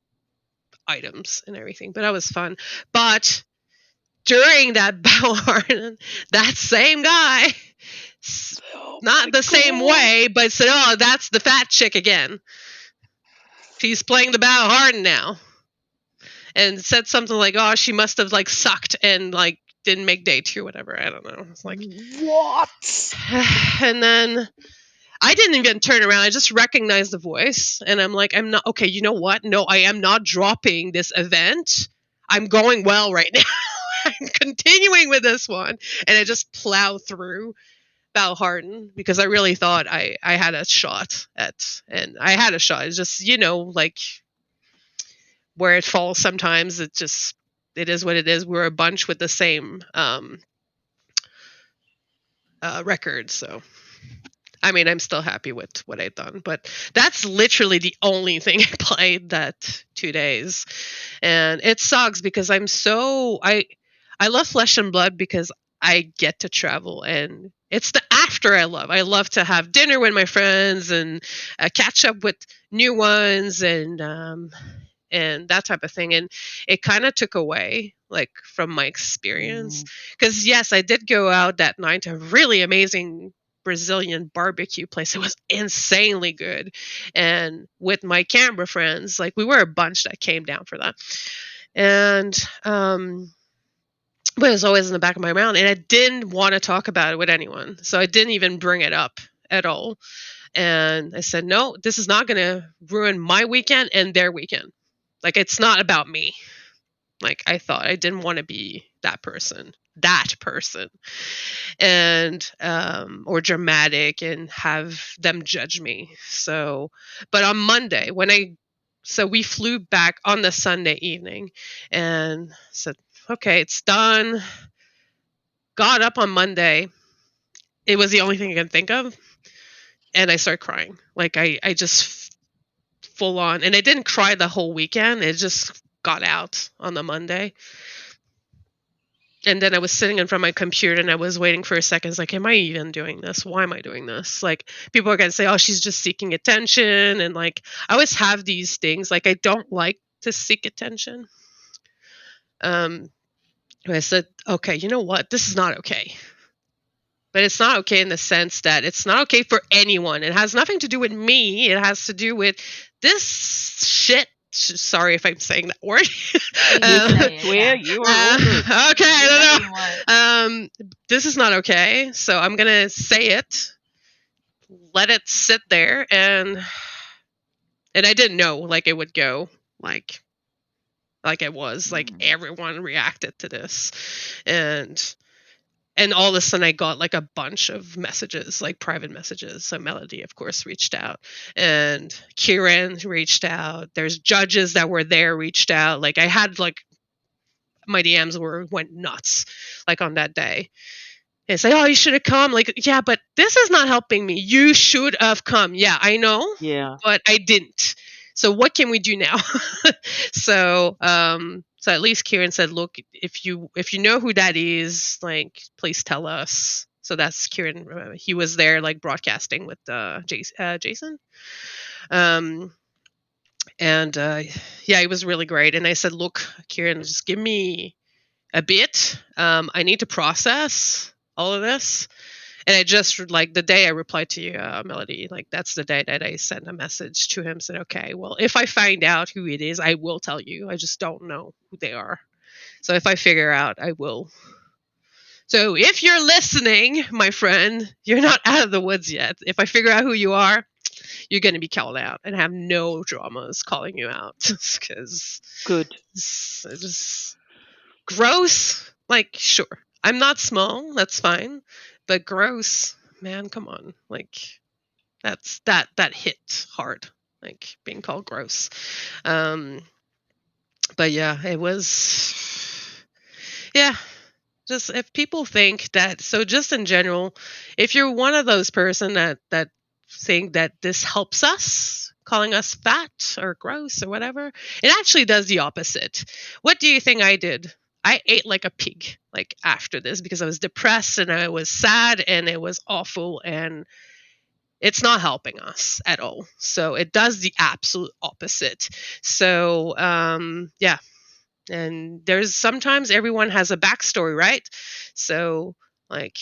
items and everything. But that was fun. But during that Battle Hardened, that same guy Oh my not the same god. way, but said, "Oh, that's the fat chick again. She's playing the Battle Hardened now," and said something like, "Oh, she must have like sucked and like didn't make day two, whatever." I don't know. It's like, What? and then I didn't even turn around. I just recognized the voice, and I'm like, "I'm not okay. You know what? No, I am not dropping this event. I'm going well right now. I'm continuing with this one," and I just plow through Valharden because I really thought I had a shot and I had a shot. It's just, like where it falls sometimes, it is what it is. We're a bunch with the same record. So, I mean, I'm still happy with what I've done, but that's literally the only thing I played that 2 days. And it sucks because I love Flesh and Blood because I get to travel, and it's the after I love. I love to have dinner with my friends and catch up with new ones and that type of thing. And it kind of took away like from my experience Mm. because yes, I did go out that night to a really amazing Brazilian barbecue place. It was insanely good, and with my Canberra friends, like we were a bunch that came down for that. And but it was always in the back of my mind, and I didn't want to talk about it with anyone, so I didn't even bring it up at all. And I said, no, this is not going to ruin my weekend and their weekend. Like it's not about me. Like I thought I didn't want to be that person, and or dramatic and have them judge me. So, but on Monday so we flew back on the Sunday evening and said, okay, it's done. Got up on Monday it was the only thing I could think of, and I started crying. Like I just full on, and I didn't cry the whole weekend. It just got out on the Monday. And then I was sitting in front of my computer and I was waiting for a second. It's like, am I even doing this? Why am I doing this? Like, people are going to say, oh, she's just seeking attention. And like, I always have these things. Like, I don't like to seek attention. I said, okay, you know what? This is not okay. But it's not okay in the sense that it's not okay for anyone. It has nothing to do with me. It has to do with this shit. Sorry if I'm saying that word. Swear, you are all good. Okay, I Whatever you want. don't know. This is not okay. So I'm gonna say it, let it sit there, and I didn't know like it would go like it was like everyone reacted to this, and all of a sudden I got like a bunch of messages, like private messages. So Melody, of course, reached out, and Kieran reached out. There's judges that were there reached out. Like I had like my DMs went nuts, like on that day. And say, oh, you should have come. Like, yeah, but this is not helping me. You should have come. Yeah, I know. Yeah. But I didn't. So what can we do now? So at least Kieran said, look, if you know who that is, like, please tell us. So that's Kieran. He was there like broadcasting with Jason. And yeah, it was really great. And I said, look, Kieran, just give me a bit. I need to process all of this. And I just, like, the day I replied to you, Melody, like, that's the day that I sent a message to him, said, okay, well, if I find out who it is, I will tell you. I just don't know who they are. So if I figure out, I will. So if you're listening, my friend, you're not out of the woods yet. If I figure out who you are, you're going to be called out, and have no dramas calling you out. Because Good. it's just gross. Like, sure, I'm not small, that's fine, but gross, man, come on. Like, that hit hard, like being called gross. But yeah, it was, yeah, just if people think that, so just in general, if you're one of those person that think that this helps us, calling us fat or gross or whatever, it actually does the opposite. What do you think I did? I ate like a pig, like, after this, because I was depressed and I was sad and it was awful, and it's not helping us at all. So it does the absolute opposite. So yeah, and there's sometimes everyone has a backstory, right? So, like,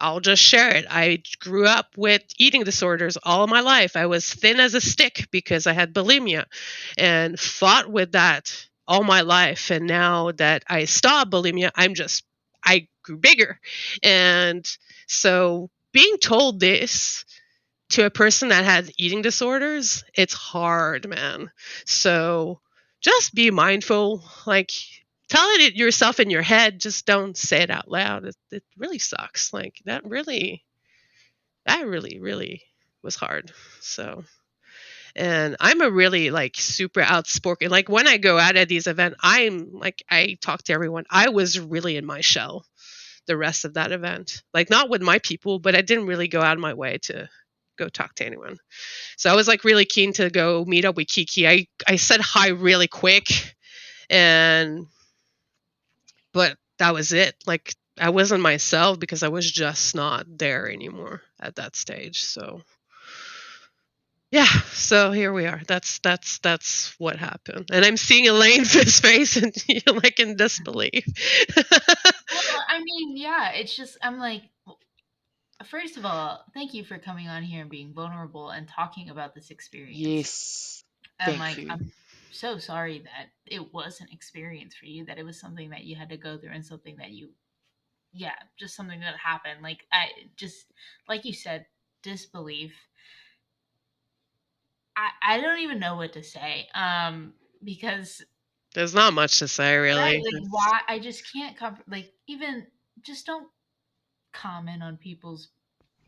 I'll just share it. I grew up with eating disorders all my life. I was thin as a stick because I had bulimia, and fought with that all my life. And now that I stopped bulimia, I grew bigger. And so being told this to a person that has eating disorders, it's hard, man. So just be mindful. Like, tell it yourself in your head. Just don't say it out loud. It really sucks. Like, that really was hard. So, and I'm a really, like, super outspoken. Like, when I go out at these events, I'm like, I talk to everyone. I was really in my shell the rest of that event. Like, not with my people, but I didn't really go out of my way to go talk to anyone. So I was like really keen to go meet up with Kiki. I said hi really quick, and but that was it. Like, I wasn't myself because I was just not there anymore at that stage. So yeah, so here we are. That's what happened. And I'm seeing Elaine's face, and you're like in disbelief. Well, I mean, yeah, it's just, I'm like, first of all, thank you for coming on here and being vulnerable and talking about this experience. Yes. And Thank like, you. I'm so sorry that it was an experience for you, that it was something that you had to go through, and something that you, yeah, just something that happened. Like, I just, like you said, disbelief. I don't even know what to say. Because, There's not much to say, right, really. like, why, I just can't like, even just don't comment on people's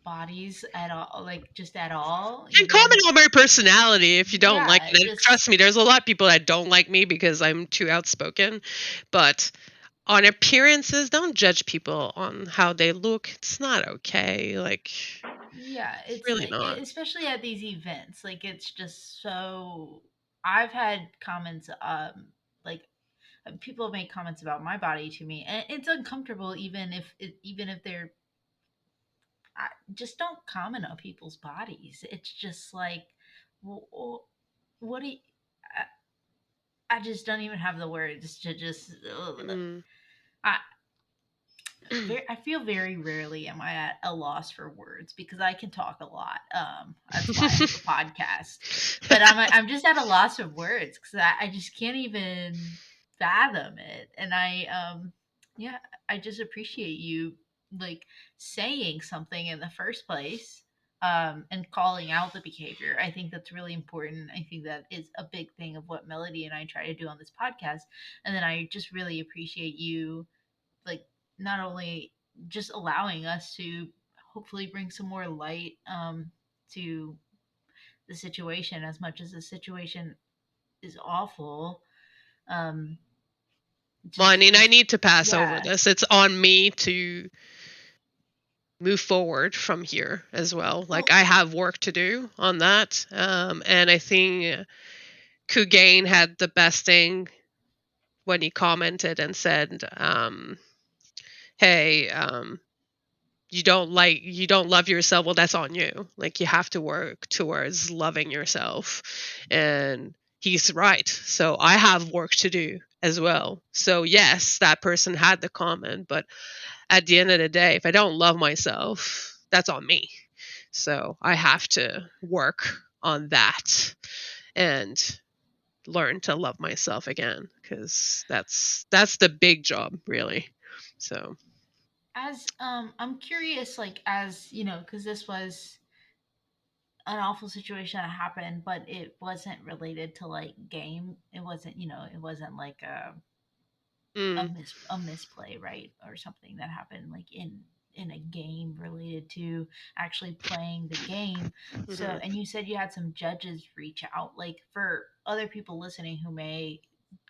bodies at all, like, just at all, And comment on my personality if you don't like yeah, it. And just, trust me, there's a lot of people that don't like me because I'm too outspoken. But on appearances. Don't judge people on how they look. It's not okay. Like, Yeah, it's it's really not. especially at these events. Like it's just so. I've had comments, like people have made comments about my body to me, and it's uncomfortable. Even if they're, just don't comment on people's bodies. It's just like, what do you, I just don't even have the words to just. Mm. I I feel very rarely am I at a loss for words because I can talk a lot. That's why I have a podcast. But I'm just at a loss of words because I just can't even fathom it. And yeah, I just appreciate you like saying something in the first place. And calling out the behavior. I think that's really important. I think that is a big thing of what Melody and I try to do on this podcast. And then I just really appreciate you, like, not only just allowing us to hopefully bring some more light, to the situation, as much as the situation is awful. um Well, I mean, I just need to pass over yeah. this. It's on me to move forward from here as well. Like, Well, I have work to do on that. And I think Kugain had the best thing when he commented and said, "Hey, you don't love yourself. Well, that's on you. Like, you have to work towards loving yourself." And he's right. So I have work to do as well. So yes, that person had the comment, but at the end of the day, if I don't love myself, that's on me. So I have to work on that and learn to love myself again, because that's the big job, really. So as I'm curious, like, as you know, because this was an awful situation that happened, but it wasn't related to like game. It wasn't, it wasn't like mm, a misplay, right, or something that happened like in a game related to actually playing the game. So, mhm. and you said you had some judges reach out, like, for other people listening who may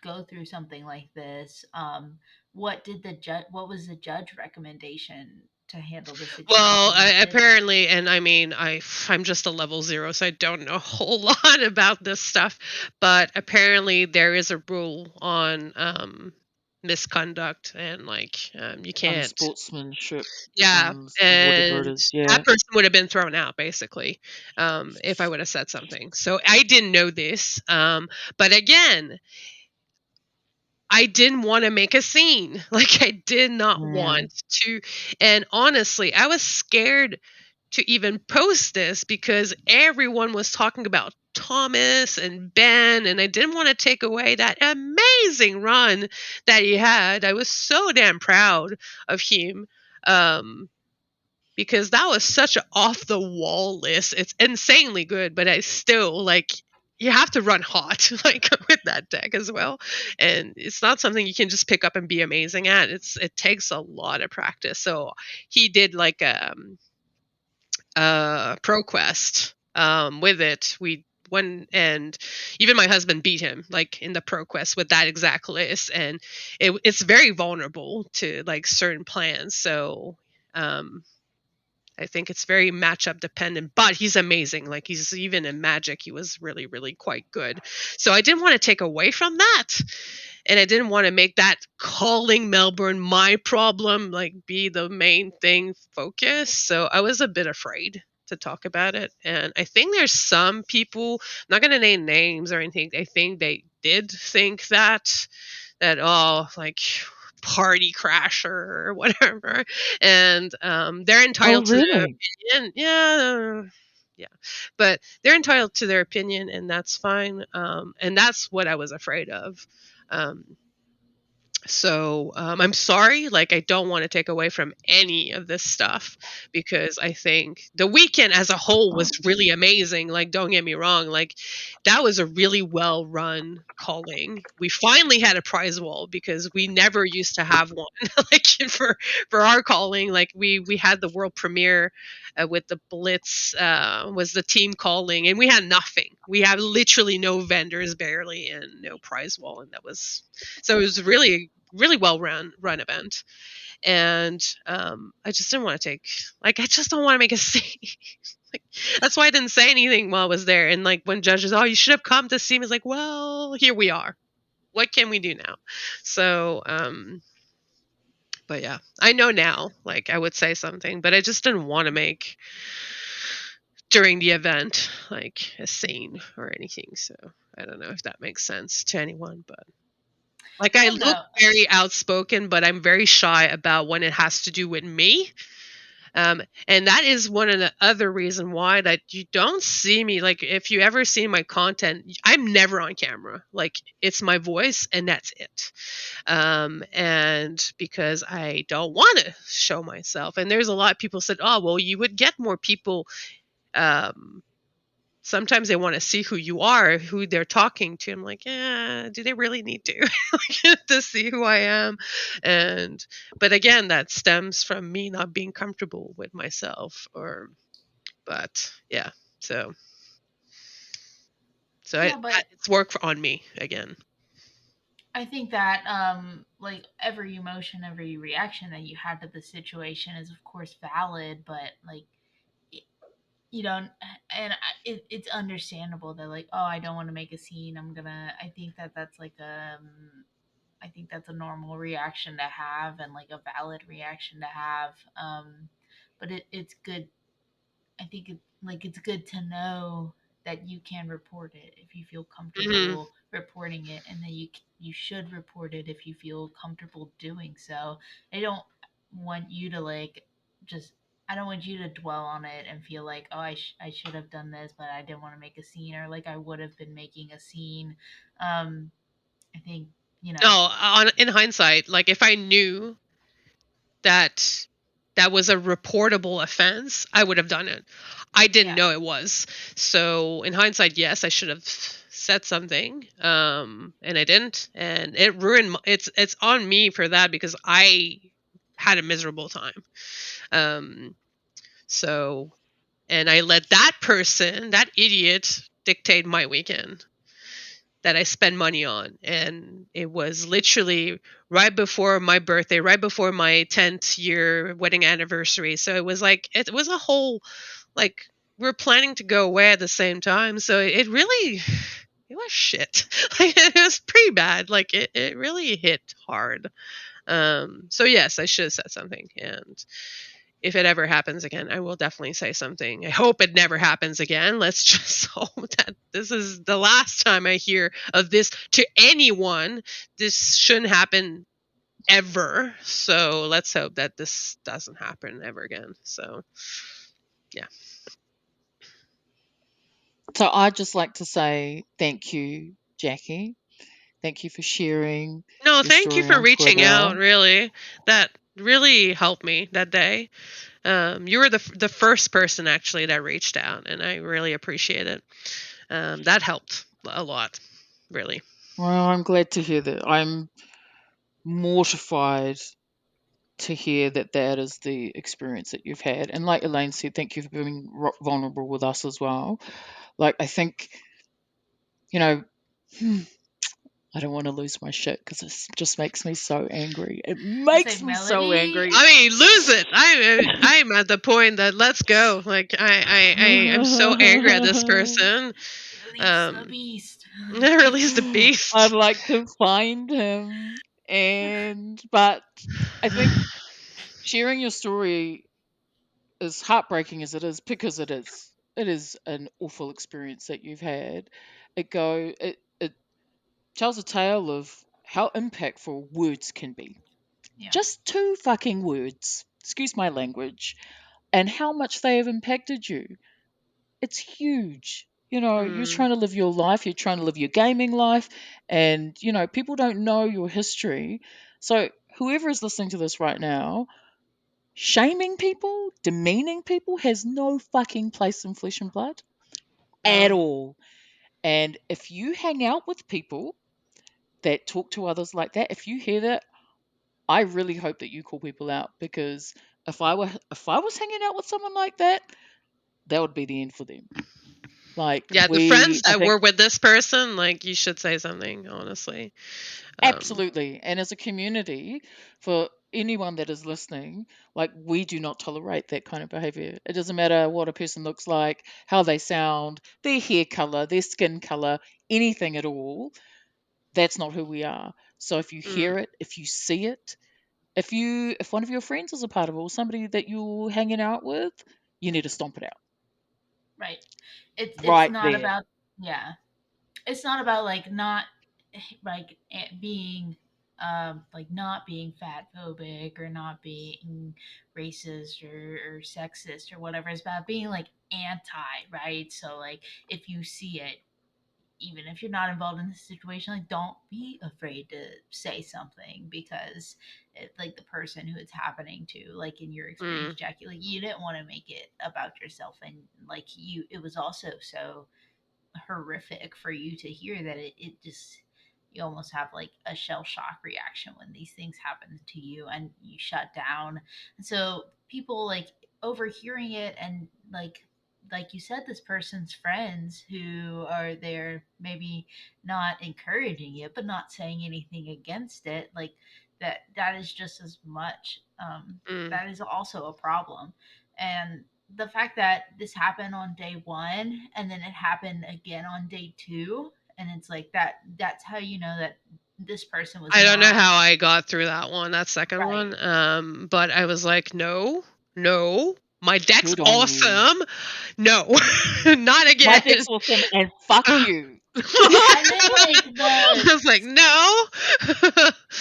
go through something like this. What was the judge recommendation to handle the Well, situation? apparently, and I mean, I'm just a level 0, so I don't know a whole lot about this stuff. But apparently, there is a rule on misconduct, and like, you can't. Unsportsmanship, Yeah, whatever it and is. that Yeah. person would have been thrown out basically, if I would have said something. So I didn't know this, but again, I didn't want to make a scene. Like, I did not Mm. want to, and honestly, I was scared to even post this because everyone was talking about Thomas and Ben, and I didn't want to take away that amazing run that he had. I was so damn proud of him. Because that was such an off the wall list. It's insanely good, but I still, like, you have to run hot like with that deck as well. And it's not something you can just pick up and be amazing at. It takes a lot of practice. So he did like pro quest with it. We went, and even my husband beat him like in the pro quest with that exact list, and it's very vulnerable to like certain plans. So um I think it's very matchup dependent, but he's amazing. Like, he's even in Magic, he was really, really quite good. So I didn't want to take away from that. And I didn't want to make that calling Melbourne my problem, like, be the main thing focus. So I was a bit afraid to talk about it. And I think there's some people, I'm not going to name names or anything, I think they did think that, oh, like, party crasher or whatever, and they're Oh, entitled to their really? opinion. Yeah, yeah, but they're entitled to their opinion, and that's fine. And that's what I was afraid of. um, so I'm sorry, like, I don't want to take away from any of this stuff, because I think the weekend as a whole was really amazing. Like, don't get me wrong, like, that was a really well run calling. We finally had a prize wall because we never used to have one. Like, for our calling, like, we had the world premiere with the Blitz, was the team calling, and we had nothing. We had literally no vendors, barely, and no prize wall, and that was, so it was really really well run event. And I just didn't want to take, like, I just don't want to make a scene. Like, that's why I didn't say anything while I was there. And like when judges, oh, you should have come to see me. It's like, well, here we are. What can we do now? So, but yeah, I know now. Like I would say something, but I just didn't want to make during the event like a scene or anything. So I don't know if that makes sense to anyone, but like I Well, look no. very outspoken, but I'm very shy about when it has to do with me. And that is one of the other reason why that you don't see me. Like if you ever see my content, I'm never on camera. Like it's my voice and that's it. And because I don't want to show myself. And there's a lot of people said, oh well, you would get more people. Um, Sometimes they want to see who you are, who they're talking to. I'm like, yeah, do they really need to to see who I am? And but again, that stems from me not being comfortable with myself. Or, but yeah, so Yeah, but it's work on me again. I think that like every emotion, every reaction that you had to the situation is of course valid, but like you don't, and it's understandable that like, oh, I don't want to make a scene, I'm gonna, I think that that's like I think that's a normal reaction to have and like a valid reaction to have. But it's good, I think it's good to know that you can report it if you feel Hmm. comfortable reporting it, and that you should report it if you feel comfortable doing so. I don't want you to like just, I don't want you to dwell on it and feel like, oh, I should have done this, but I didn't want to make a scene, or like I would have been making a scene. Um, I think you No, know, in hindsight, like if I knew that that was a reportable offense, I would have done it. I didn't yeah, know it was. So in hindsight, yes, I should have said something. And I didn't. And it ruined it's on me for that because I had a miserable time. Um so and I let that person, that idiot dictate my weekend that I spend money on. And it was literally right before my birthday, right before my 10th year wedding anniversary. So it was like, it was a whole, like, we're planning to go away at the same time. So it really, it was shit. Like, it was pretty bad. Like, it really hit hard. So yes, I should have said something. And if it ever happens again, I will definitely say something. I hope it never happens again. Let's just hope that this is the last time I hear of this to anyone. This shouldn't happen ever. So let's hope that this doesn't happen ever again. So, yeah. So I'd just like to say thank you, Jackie. Thank you for sharing No, your thank you story for on reaching Twitter. out, really. That really helped me that day. You were the first person actually that reached out, and I really appreciate it. That helped a lot, really. Well, I'm glad to hear that. I'm mortified to hear that that is the experience that you've had. And like Elaine said, thank you for being vulnerable with us as well. Like, I think, you know, I don't want to lose my shit because it just makes me so angry. It you say makes me so Melody. angry. I mean, lose it. I'm at the point that let's go. Like I am so angry at this person. Release the Um, beast. release the I'd beast. like to find him. But I think sharing your story, as heartbreaking as it is, because it is an awful experience that you've had. It tells a tale of how impactful words can be. Yeah, Just two fucking words, excuse my language, and how much they have impacted you. It's huge. You're Mm, trying to live your life, you're trying to live your gaming life, and people don't know your history. So whoever is listening to this right now, shaming people, demeaning people has no fucking place in Flesh and Blood at no. all. And if you hang out with people that talk to others like that, if you hear that, I really hope that you call people out, because if I was hanging out with someone like that, that would be the end for them. Like Yeah, the friends I that think were with this person, like, you should say something, honestly. Um, absolutely. And as a community, for anyone that is listening, like we do not tolerate that kind of behavior. It doesn't matter what a person looks like, how they sound, their hair color, their skin color, anything at all. That's not who we are. So if you mm, hear it, if you see it, if one of your friends is a part of it or somebody that you're hanging out with, you need to stomp it out Right. It's right not there. about, yeah. It's not about like not like being like not being fat phobic or not being racist or sexist or whatever. It's about being like anti, right? So like if you see it, even if you're not involved in the situation, like don't be afraid to say something because like the person who it's happening to, like in your experience, mm, Jackie, like you didn't want to make it about yourself, and like you, it was also so horrific for you to hear that it just, you almost have like a shell shock reaction when these things happen to you and you shut down. And so people like overhearing it, and like you said, this person's friends who are there maybe not encouraging it but not saying anything against it, like that is just as much mm. that is also a problem. And the fact that this happened on day one and then it happened again on day two, and it's like that's how you know that this person was I don't know not how I got through that second right. one. But I was like, no, no, my deck's Good on you. awesome. No, not My again. dick's awesome and fuck you. And then like I was like, no.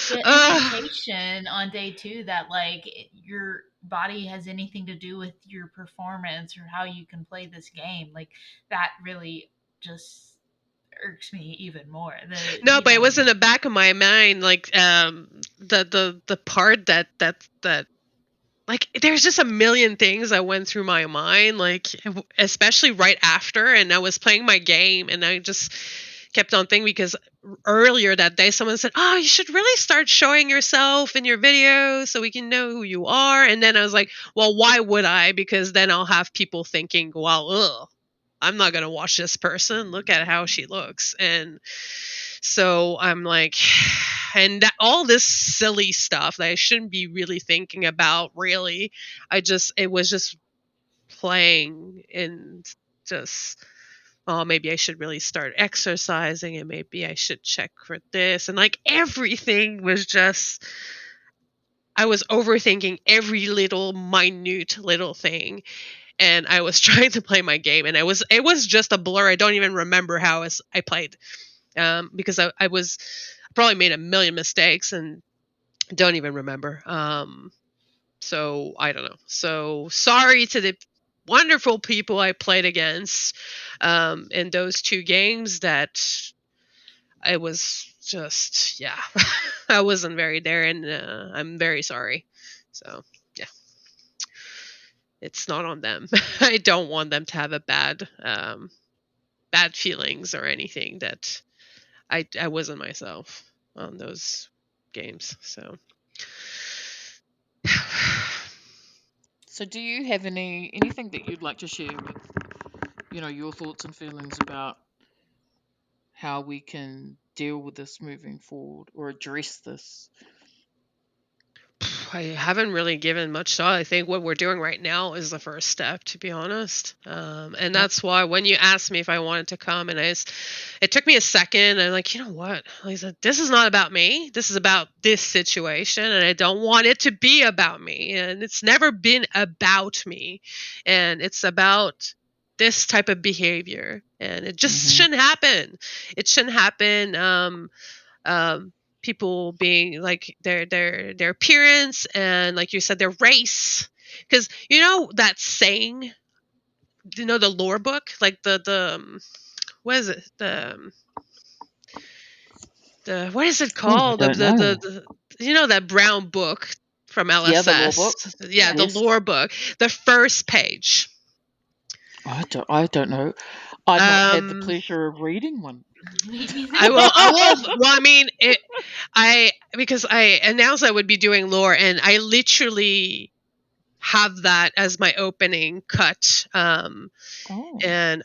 the uh, implication on day two that like your body has anything to do with your performance or how you can play this game, like that really just irks me even more. The no, but it was in the back of my mind, like, the part that like, there's just a million things that went through my mind, like, especially right after, and I was playing my game, and I just kept on thinking, because earlier that day someone said, oh, you should really start showing yourself in your videos so we can know who you are. And then I was like, well, why would I? Because then I'll have people thinking, well, ugh, I'm not going to watch this person, look at how she looks. And so I'm like, and that, all this silly stuff that I shouldn't be really thinking about, really. It was just playing, and just, oh, maybe I should really start exercising, and maybe I should check for this. And like, everything was just, I was overthinking every little minute little thing. And I was trying to play my game, and it was just a blur. I don't even remember how I played. Because I was probably made a million mistakes and don't even remember. So I don't know. So sorry to the wonderful people I played against, in those two games. That I was just, yeah, I wasn't very there, and I'm very sorry. So yeah, it's not on them. I don't want them to have a bad feelings or anything. That I wasn't myself on those games. So So do you have anything that you'd like to share with, your thoughts and feelings about how we can deal with this moving forward or address this? I haven't really given much thought. I think what we're doing right now is the first step, to be honest. And Yep. that's why when you asked me if I wanted to come, and it took me a second. I'm like, you know what? I said, this is not about me. This is about this situation, and I don't want it to be about me. And it's never been about me, and it's about this type of behavior, and it just Mhm. shouldn't happen. It shouldn't happen. Um, People being like their appearance, and like you said, their race. Because you know that saying, the lore book, like the what is it, the what is it Oh, I called, don't know. that brown book from Yeah, the law book. LSS, yeah, the Yes. lore book, the first page. I don't know. I've not had the um pleasure of reading one. me neither. I will. Well, I mean, because I announced I would be doing lore, and I literally have that as my opening cut. Oh. And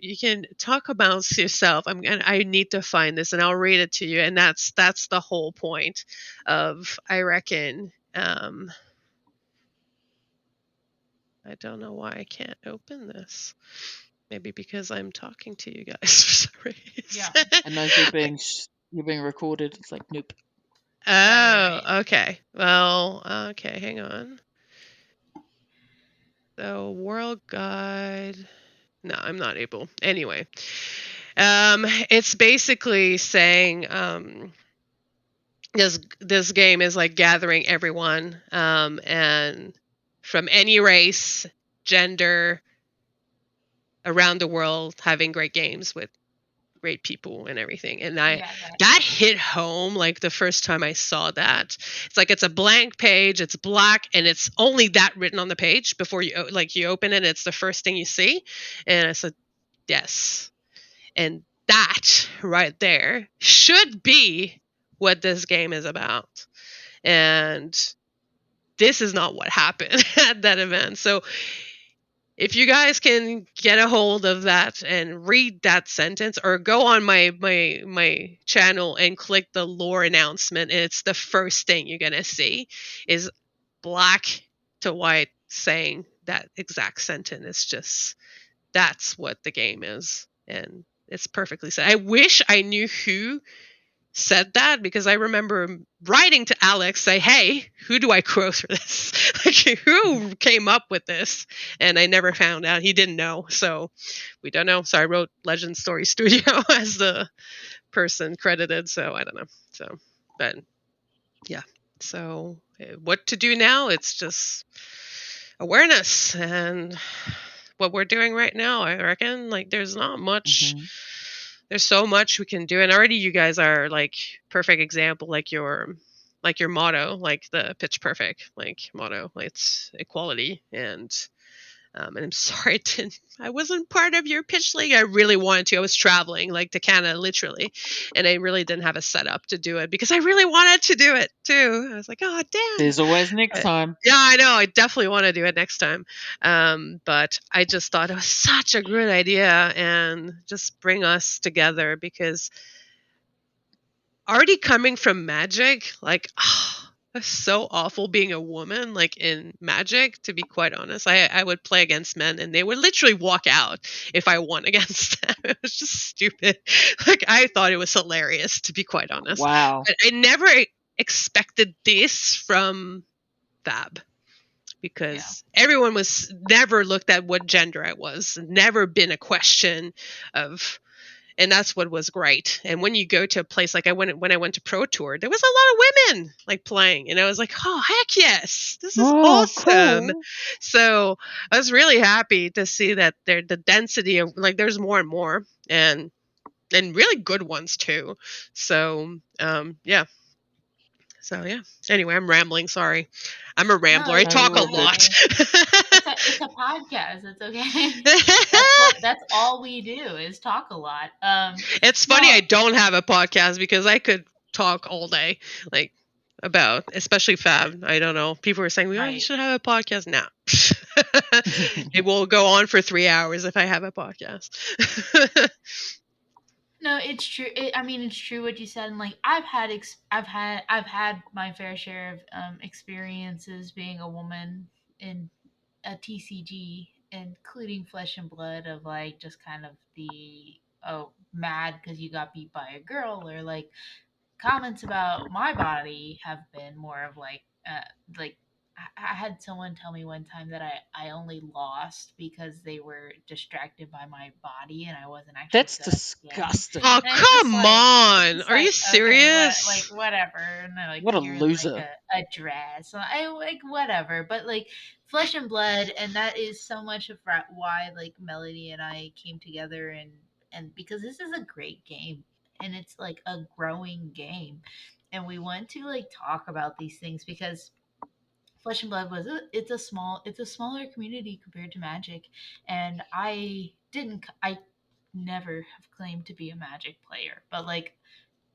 you can talk about yourself. I need to find this and I'll read it to you. And that's the whole point of, I reckon. I don't know why I can't open this. Maybe because I'm talking to you guys for some reason. Yeah. It knows you're being recorded. It's like, nope. Oh, Right. okay. Well, okay, hang on. So, World Guide. No, I'm not able. Anyway, it's basically saying this game is like gathering everyone, and from any race, gender, around the world, having great games with great people and everything. And Yeah, that gotcha. hit home like the first time I saw that. It's like it's a blank page, it's black, and it's only that written on the page before you open it. It's the first thing you see, and I said yes. And that right there should be what this game is about. And this is not what happened at that event. So if you guys can get a hold of that and read that sentence, or go on my channel and click the lore announcement, and it's the first thing you're gonna see is black to white saying that exact sentence. It's just, that's what the game is, and it's perfectly said. I wish I knew who said that, because I remember writing to Alex, say, hey, who do I quote for this? Like, who came up with this? And I never found out. He didn't know, so we don't know. So I wrote Legend Story Studio as the person credited, so I don't know. So, but yeah. So what to do now? It's just awareness, and what we're doing right now, I reckon. Like, there's not much. Hmm. There's so much we can do, and already you guys are like perfect example, like your motto, like the Pitch Perfect like motto, like it's equality. And I'm sorry I wasn't part of your pitch league. I really wanted to. I was traveling like to Canada literally, and I really didn't have a setup to do it because I really wanted to do it too. I was like, oh damn. There's always next time. Yeah, I know. I definitely want to do it next time. But I just thought it was such a good idea, and just bring us together, because already coming from Magic, like, it's so awful being a woman, like in Magic, to be quite honest. I would play against men and they would literally walk out if I won against them. It was just stupid. Like, I thought it was hilarious, to be quite honest. Wow. But I never expected this from Fab, Yeah. because everyone was never looked at what gender I was, never been a question of, and that's what was great. And when you go to a place like when I went to Pro Tour, there was a lot of women like playing, and I was like, oh heck yes, this is Oh, awesome. cool. So I was really happy to see that the density of, like, there's more and more, and really good ones too. So yeah. So yeah. Anyway, I'm rambling. Sorry, I'm a No, rambler. I it's No, talk you're a all good. okay. lot. It's a podcast. It's okay. That's all we do is talk a lot. It's funny No, I don't have a podcast, because I could talk all day, like, about, especially Fab. I don't know. People were saying, "Oh, you right. should have a podcast now." It will go on for 3 hours if I have a podcast. No, it's true. I mean, it's true what you said. And like, I've had my fair share of experiences being a woman in a TCG, including Flesh and Blood, of like just kind of the, oh, mad because you got beat by a girl, or like comments about my body have been more of like I had someone tell me one time that I only lost because they were distracted by my body and I wasn't actually That's good at the game. Oh, disgusting. And come it's on. just Are you like, okay, what, like, serious? whatever. And they're like, What a because you're in like loser. a dress. So I like, whatever. But like Flesh and Blood, and that is so much of why like Melody and I came together, and because this is a great game and it's like a growing game, and we want to like talk about these things because Flesh and Blood it's a smaller community compared to Magic, and I never have claimed to be a Magic player, but like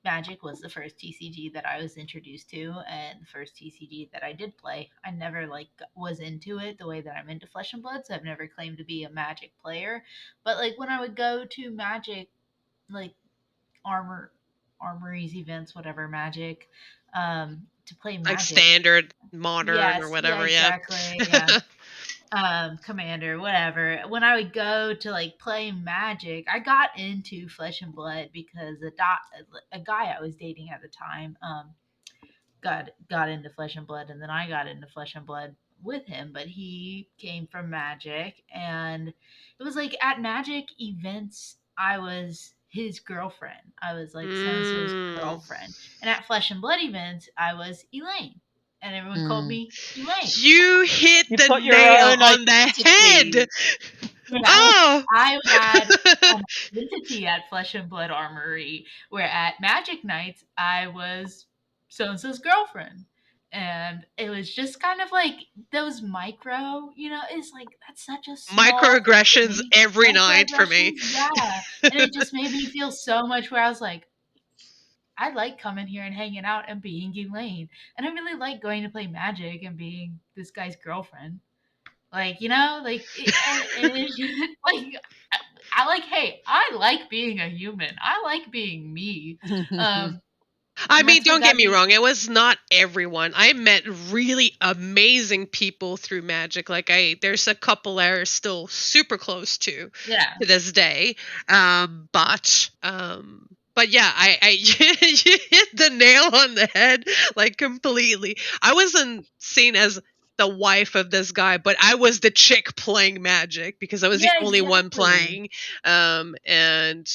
Magic was the first TCG that I was introduced to, and the first TCG that I did play. I never like was into it the way that I'm into Flesh and Blood, so I've never claimed to be a Magic player. But like when I would go to Magic, like armor armories events, whatever Magic, to play Like Magic. standard, modern, or Yes, yeah, whatever. Yeah. exactly. Yeah. Commander, whatever. When I would go to like play Magic, I got into Flesh and Blood because a guy I was dating at the time got into Flesh and Blood, and then I got into Flesh and Blood with him. But he came from Magic, and it was like at Magic events, I was his girlfriend. I was like so and so's Mm. girlfriend, and at Flesh and Blood events, I was Elaine, and everyone called me Elaine. You hit You've the got your nail own on the head. identity. Yeah, Oh, I had an identity at Flesh and Blood Armory, where at Magic Nights I was so and so's girlfriend, and it was just kind of like those micro, it's like that's such a small thing to microaggressions me. every night for me. Microaggressions, yeah, and it just made me feel so much. Where I was like, I like coming here and hanging out and being Elaine, and I really like going to play Magic and being this guy's girlfriend. Like, and it's just, like, I like, hey, I like being a human. I like being me. Um, I and mean, that's what don't get got me me. wrong. It was not everyone. I met really amazing people through Magic. There's a couple that are still super close Yeah. to this day. But yeah, you hit the nail on the head, like completely. I wasn't seen as the wife of this guy, but I was the chick playing Magic because I was the Yeah, only one exactly. playing. And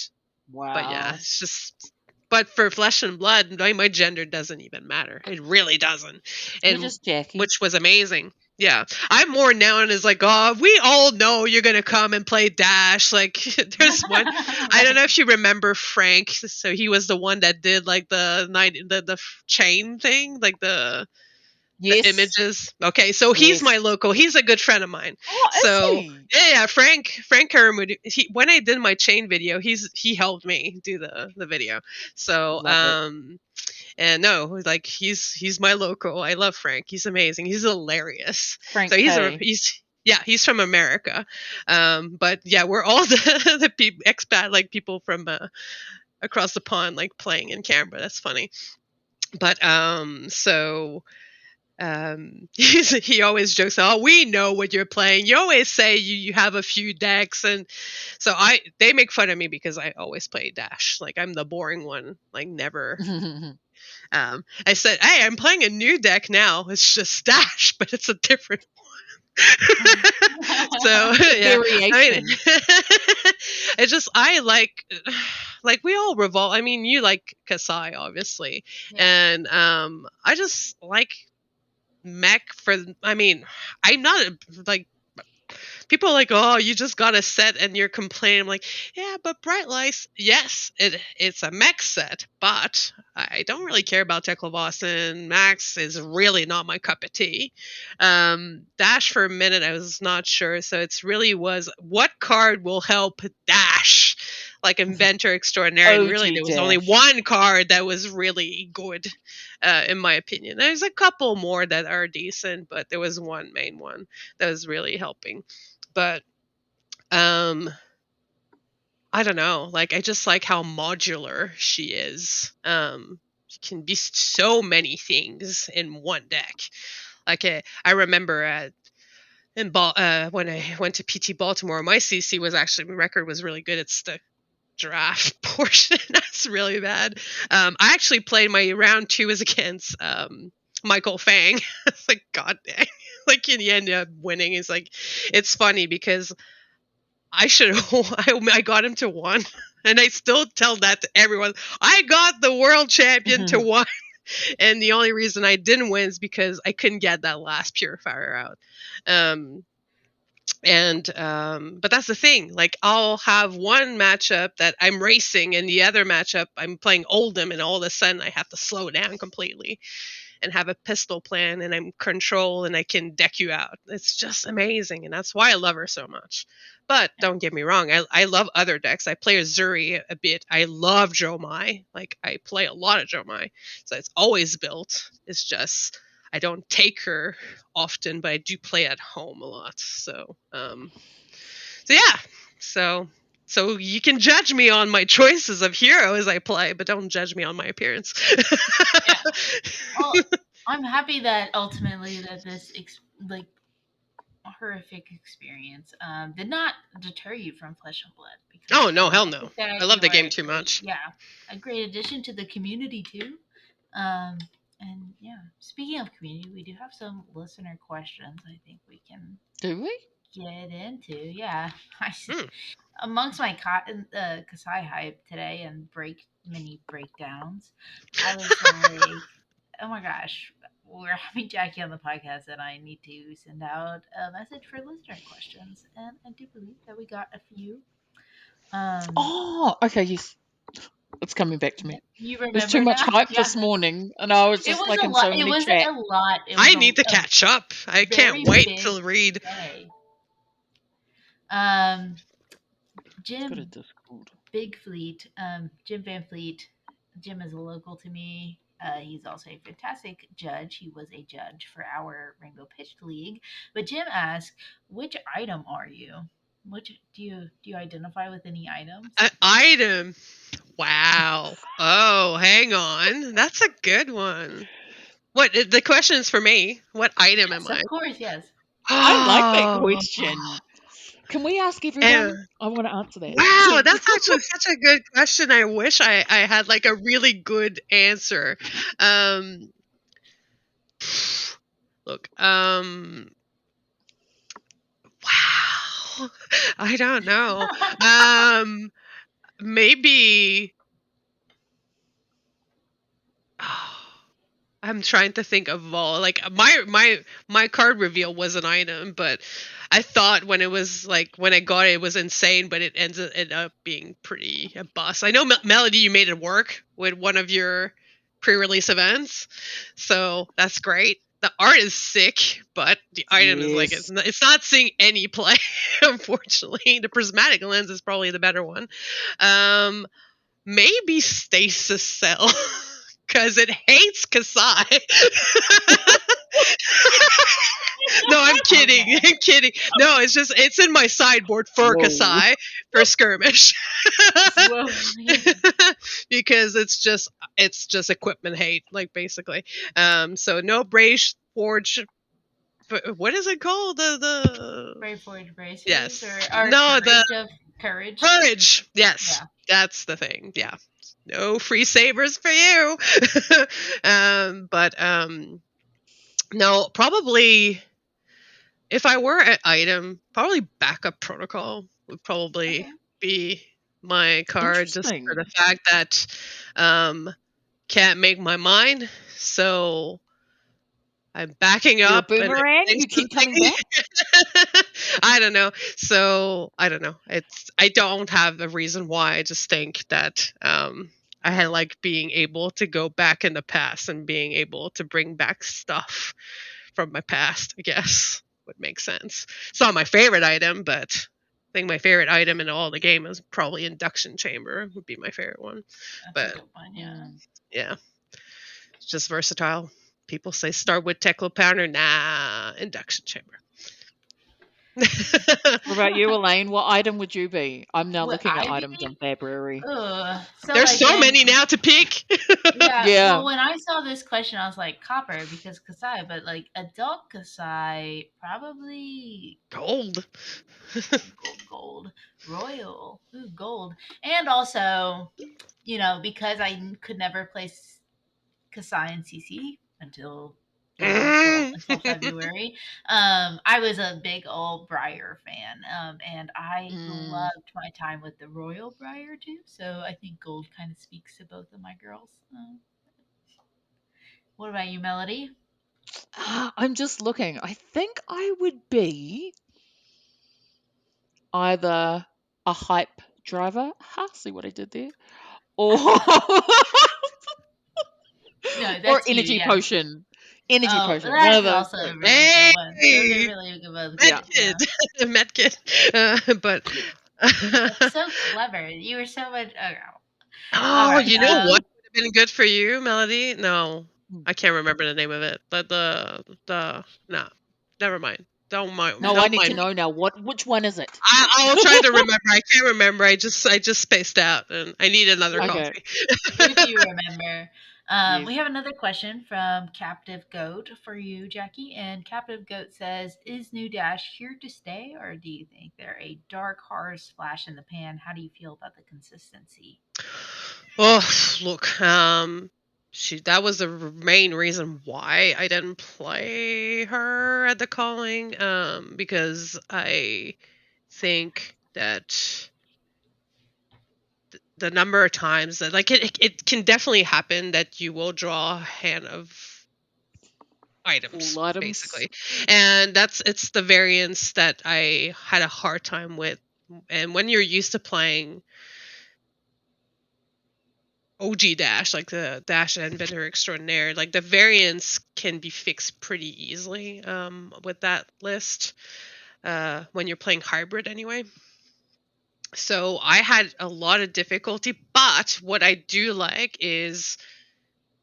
but yeah, Wow. it's just. But for Flesh and Blood, my gender doesn't even matter. It really doesn't. You're And just Jackie. which was amazing. Yeah, I'm more known as like, oh, we all know you're gonna come and play Dash. Like, there's one. I don't know Right. if you remember Frank. So he was the one that did like the chain thing, like the Yes. images. Okay, so he's Yes. my local. He's a good friend of mine. Oh, is So he? yeah, Frank Kermwood. When I did my chain video, he helped me do the video. So Love it. and no, like he's my local. I love Frank. He's amazing. He's hilarious. So Frank K. he's yeah, he's from America. But yeah, we're all the expat like people from across the pond like playing in Canberra. That's funny. But he always jokes, oh, we know what you're playing. You always say you have a few decks, and so they make fun of me because I always play Dash. Like I'm the boring one, like never. I said, hey, I'm playing a new deck now. It's just Dash, but it's a different. So It's a yeah, I mean, variation. it's just I like we all revolve. I mean, you like Kasai obviously, Yeah. and I just like mech for. I mean, I'm not like people are like, oh, you just got a set and you're complaining. I'm like, yeah, but Bright Lights, yes, it's a mech set, but I don't really care about Tekla Max is really not my cup of tea. Dash for a minute, I was not sure, so it's really was what card will help Dash, like Inventor Extraordinary, and really OG there was only Dash. one card that was really good, in my opinion. There's a couple more that are decent, but there was one main one that was really helping. But um I don't know, like I just like how modular she is. She can be so many things in one deck. Like I remember when I went to PT Baltimore, my CC was actually my record was really good. It's the draft portion that's really bad. I actually played my round two was against Michael Fang. It's like god dang. Like he ended up winning. It's like it's funny because I should I got him to one. And I still tell that to everyone. I got the world champion to one. And the only reason I didn't win is because I couldn't get that last purifier out. Um but that's the thing. Like I'll have one matchup that I'm racing and the other matchup I'm playing Oldham and all of a sudden I have to slow down completely. and have a pistol plan, and I'm control, and I can deck you out. It's just amazing, and that's why I love her so much. But don't get me wrong, I love other decks. I play Azuri a bit. I love Jomai. Like, I play a lot of Jomai. So it's always built. It's just I don't take her often, but I do play at home a lot. So yeah. So so you can judge me on my choices of heroes I play, but don't judge me on my appearance. Yeah. Well, I'm happy that ultimately that this like horrific experience did not deter you from Flesh and Blood, because Oh no, hell I no. think I that love you the are game a too great, much. yeah, a great addition to the community too. Um, and yeah, speaking of community, we do have some listener questions. I think we can Do we? get into. Yeah, I Hmm. amongst my Kasai hype today and mini breakdowns, I was like, oh my gosh, we're having Jackie on the podcast, and I need to send out a message for listener questions, and I do believe that we got a few. Um, Oh, okay. Yes, it's coming back to me. you There's too remember much now? hype Yeah, this morning, and I was it just was like a in lot. so It many was chats. a lot. It was I need to a catch up. I can't very wait big to read. day. Um, It's got a Jim Discord. Big Fleet, Jim Van Fleet. Jim is a local to me. He's also a fantastic judge. He was a judge for our Rainbow Pitch League. But Jim asked, "Which item are you? Which do you identify with any items?" An item. Wow. Oh, hang on. That's a good one. What the question is for me? What item am Yes, I? of course, yes. I like that Oh. question. Can we ask eh, everyone? I want to answer that. Wow, that's actually such a good question. I wish I had like a really good answer. Um look, wow. I don't know. Maybe I'm trying to think of all like my card reveal was an item, but I thought when it was like when I got it, it was insane, but it ended up being pretty a bust. I know Melody, you made it work with one of your pre-release events, so that's great. The art is sick, but the item is like Yes. it's not seeing any play. Unfortunately, the prismatic lens is probably the better one. Um, Maybe stasis cell. Because it hates Kasai. No, I'm kidding. Okay. I'm kidding. No, it's in my sideboard for Whoa. Kasai for skirmish. Whoa. Yeah. Because it's just equipment hate, like basically. So no Brave Forge. What is it called? The Brave Forge bracers yes. or No, the courage. courage. Yes, Yeah. that's the thing. Yeah. No free sabers for you. But no, probably if I were an item, probably backup protocol would probably Okay. be my card, just for Interesting. the fact that um can't make my mind. So I'm backing You're a up and I'm boomerang. saying You keep coming something. back. I don't know. So I don't know. I don't have a reason why. I just think that I had like being able to go back in the past and being able to bring back stuff from my past, I guess would make sense. It's not my favorite item, but I think my favorite item in all the game is probably induction chamber would be my favorite one. That's a But good one. Yeah. Mm. yeah, it's just versatile. People say start with Tecla Pounder. Nah, induction chamber. What about you, Elaine? What item would you be? I'm now Would looking at I items be? on February. So There's like so when many now to pick. yeah, Yeah. well when I saw this question I was like copper because Kasai, but like adult Kasai probably Gold. gold, royal, ooh gold, and also because could never place Kasai and CC until until February. I was a big old Briar fan, and I Mm. loved my time with the Royal Briar too. So I think gold kind of speaks to both of my girls. What about you, Melody? I'm just looking. I think I would be either a hype driver. Ha, see what I did there? Or No, or that's you. energy Yes. potion. Energy Oh, potion. One that of is those also two. a really good one. Those are Hey, really good ones. Yeah. Medkit, Yeah. Medkit. But That's so clever. You were so much. Okay. All oh, right. you know what would have been good for you, Melody? No, Hmm. I can't remember the name of it. But the no, never mind. No, I Don't need to mind me. know now. Which one is it? I'll try to remember. I can't remember. I just spaced out, and I need another Okay. coffee. If you remember. Yes. We have another question from Captive Goat for you, Jackie. And Captive Goat says, "Is New Dash here to stay, or do you think they're a dark horse flash in the pan? How do you feel about the consistency?" Oh, look, that was the main reason why I didn't play her at the calling, because I think that the number of times that like it can definitely happen that you will draw a hand of items All items. basically, and it's the variance that I had a hard time with. And when you're used to playing OG Dash, like the Dash and Inventor Extraordinaire, like the variants can be fixed pretty easily with that list when you're playing hybrid anyway. So I had a lot of difficulty, but what I do like is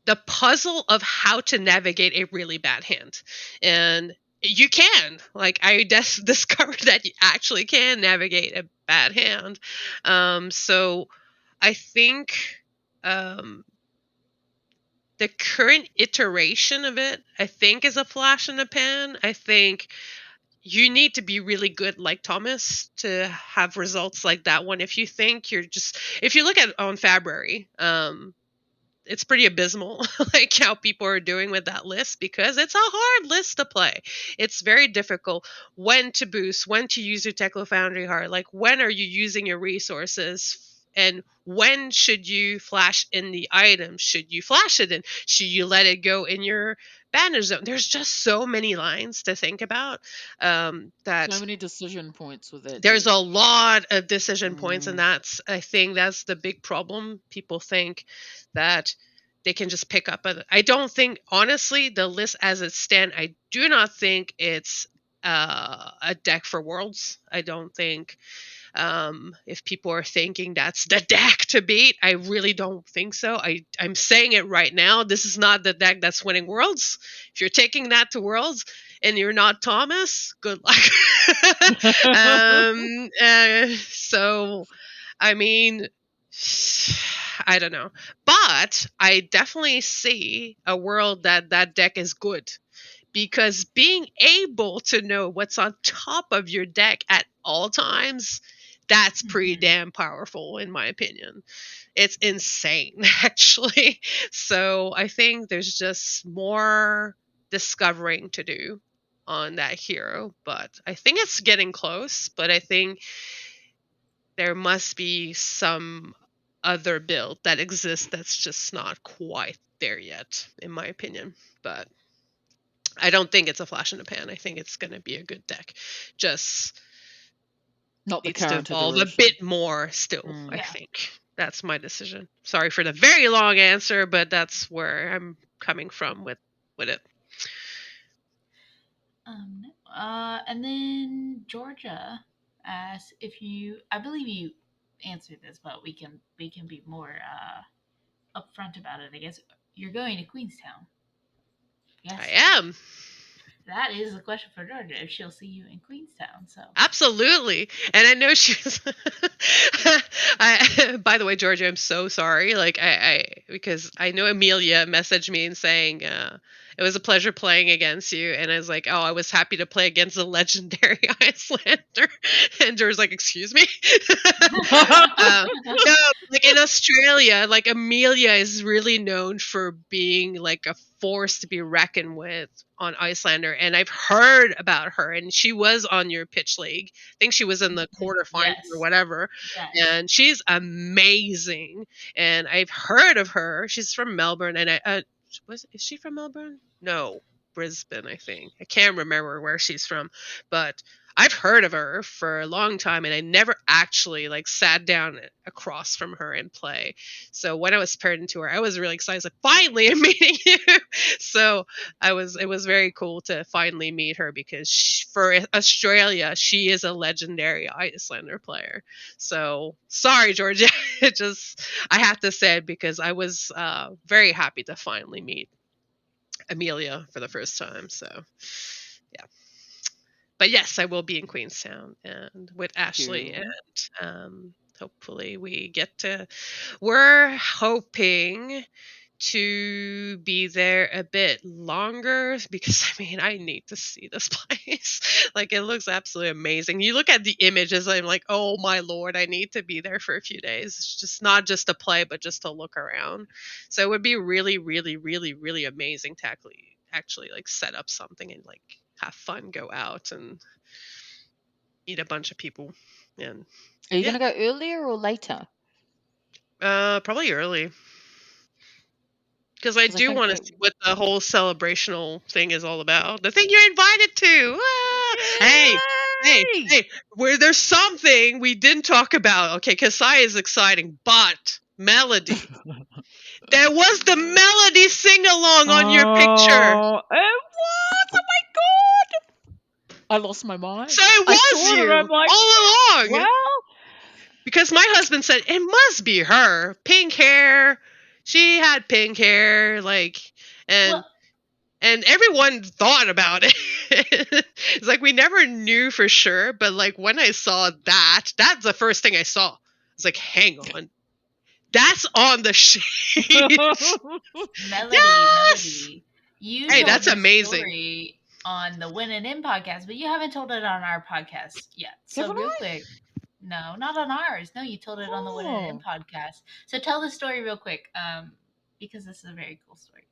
the puzzle of how to navigate a really bad hand. And you can. Like I discovered that you actually can navigate a bad hand. So I think um, the current iteration of it, I think, is a flash in the pan. I think you need to be really good like Thomas to have results like that one. If you think you're just if you look at on February, it's pretty abysmal like how people are doing with that list because it's a hard list to play. It's very difficult when to boost, when to use your Techno Foundry heart, like when are you using your resources and when should you flash in the item? Should you flash it in? Should you let it go in your bandage zone? There's just so many lines to think about So that many decision points with that there's deck. a lot of decision points, and Mm. that's I think that's the big problem. People think that they can just pick up I don't think honestly the list as it stands, I do not think it's a deck for worlds. I don't think if people are thinking that's the deck to beat, I really don't think so. I'm saying it right now. This is not the deck that's winning worlds. If you're taking that to worlds and you're not Thomas, good luck. So I mean, I don't know, but I definitely see a world that that deck is good because being able to know what's on top of your deck at all times, that's pretty Mhm. damn powerful in my opinion. It's insane actually. So I think there's just more discovering to do on that hero, but I think it's getting close, but I think there must be some other build that exists that's just not quite there yet in my opinion. But I don't think it's a flash in the pan. I think it's going to be a good deck. Just Not the needs to current evolve a iteration. bit more still, Mm. I Yeah. think. That's my decision. Sorry for the very long answer, but that's where I'm coming from with it. No. And then Georgia asks if you. I believe you answered this, but we can be more upfront about it. I guess you're going to Queenstown. I Yes, am. that is the question for Georgia. If she'll see you in Queenstown, so. Absolutely. And I know she's by the way, Georgia, I'm so sorry. Like I because I know Amelia messaged me and saying it was a pleasure playing against you, and I was like, oh, I was happy to play against the legendary Icelander. And Georgia's like, excuse me. uh, no, like in Australia, like Amelia is really known for being like a force to be reckoned with on Icelander, and I've heard about her, and she was on your pitch league. I think she was in the quarterfinals or Yes. whatever, Yes. and she's amazing. And I've heard of her. She's from Melbourne, and is she from Melbourne? No, Brisbane, I think. I can't remember where she's from, but I've heard of her for a long time, and I never actually like sat down across from her and play. So when I was paired into her, I was really excited. I was like, finally, I'm meeting you. So it was very cool to finally meet her because for Australia, she is a legendary Icelander player. So sorry, Georgia. It just I have to say it because I was very happy to finally meet Amelia for the first time. So yeah. But yes, I will be in Queenstown and with Ashley, and You. hopefully we get to. We're hoping to be there a bit longer because I mean I need to see this place. Like it looks absolutely amazing. You look at the images, I'm like, oh my lord, I need to be there for a few days. It's just not just to play, but just to look around. So it would be really, really, really, really amazing to actually like set up something and like have fun, go out and meet a bunch of people. And Are you yeah, going to go earlier or later? probably early. Because I Because I do think want to that. see what the whole celebrational thing is all about. The thing you're invited to. Ah! Hey, hey, Yay! hey. Where there's something we didn't talk about. Okay, Kasai is exciting, but Melody. There was the Melody sing along on your picture. Oh, it was! Oh my god! I lost my So mind. it I was saw it and I'm you like, all along. well, Because my husband said it must be her. Pink hair. She had pink hair, like, and Well, everyone thought about it. It's like we never knew for sure, but like when I saw that, that's the first thing I saw. It's like, hang on, that's on the sheet. Yes. Melody, you Hey, told that's this amazing. story on the Win and In podcast, but you haven't told it on our podcast yet. So, haven't real I? quick, no, not on ours. No, you told it on the Win and In Oh. podcast. So, tell the story real quick, because this is a very cool story.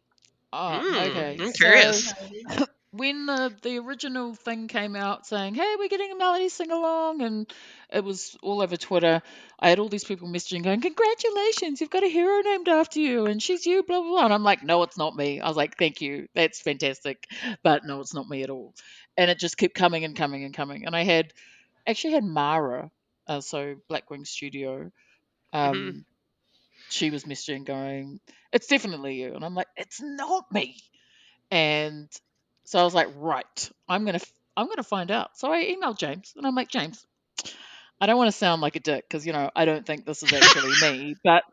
Okay. I'm Go, So curious. Melody. when the original thing came out saying, "Hey, we're getting a Melody sing along," and it was all over Twitter, I had all these people messaging going, "Congratulations, you've got a hero named after you, and she's you." Blah blah blah. And I'm like, "No, it's not me." I was like, "Thank you, that's fantastic," but no, it's not me at all. And it just kept coming and coming and coming. And I had actually had Mara, so Blackwing Studio. Hmm. Um, she was messaging going, "It's definitely you," and I'm like, "It's not me." And so I was like, right, I'm gonna find out. So I emailed James and I'm like, James, I don't want to sound like a dick because I don't think this is actually me, but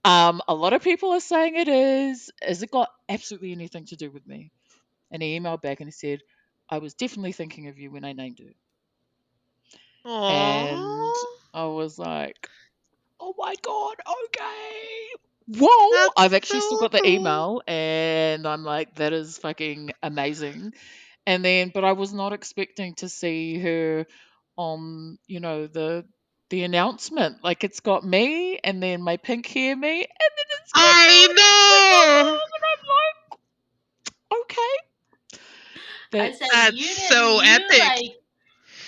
a lot of people are saying it is. Has it got absolutely anything to do with me? And he emailed back and he said, I was definitely thinking of you when I named you. And Aww, I was like, oh my god, okay. Whoa! that's I've actually still so got the cool. email, and I'm like, that is fucking amazing. And then, but I was not expecting to see her on, the announcement. Like it's got me, and then my pink hair me, and then it's got I Melody sing know. along, and I'm like, okay, I said that's That's you didn't. so You epic. like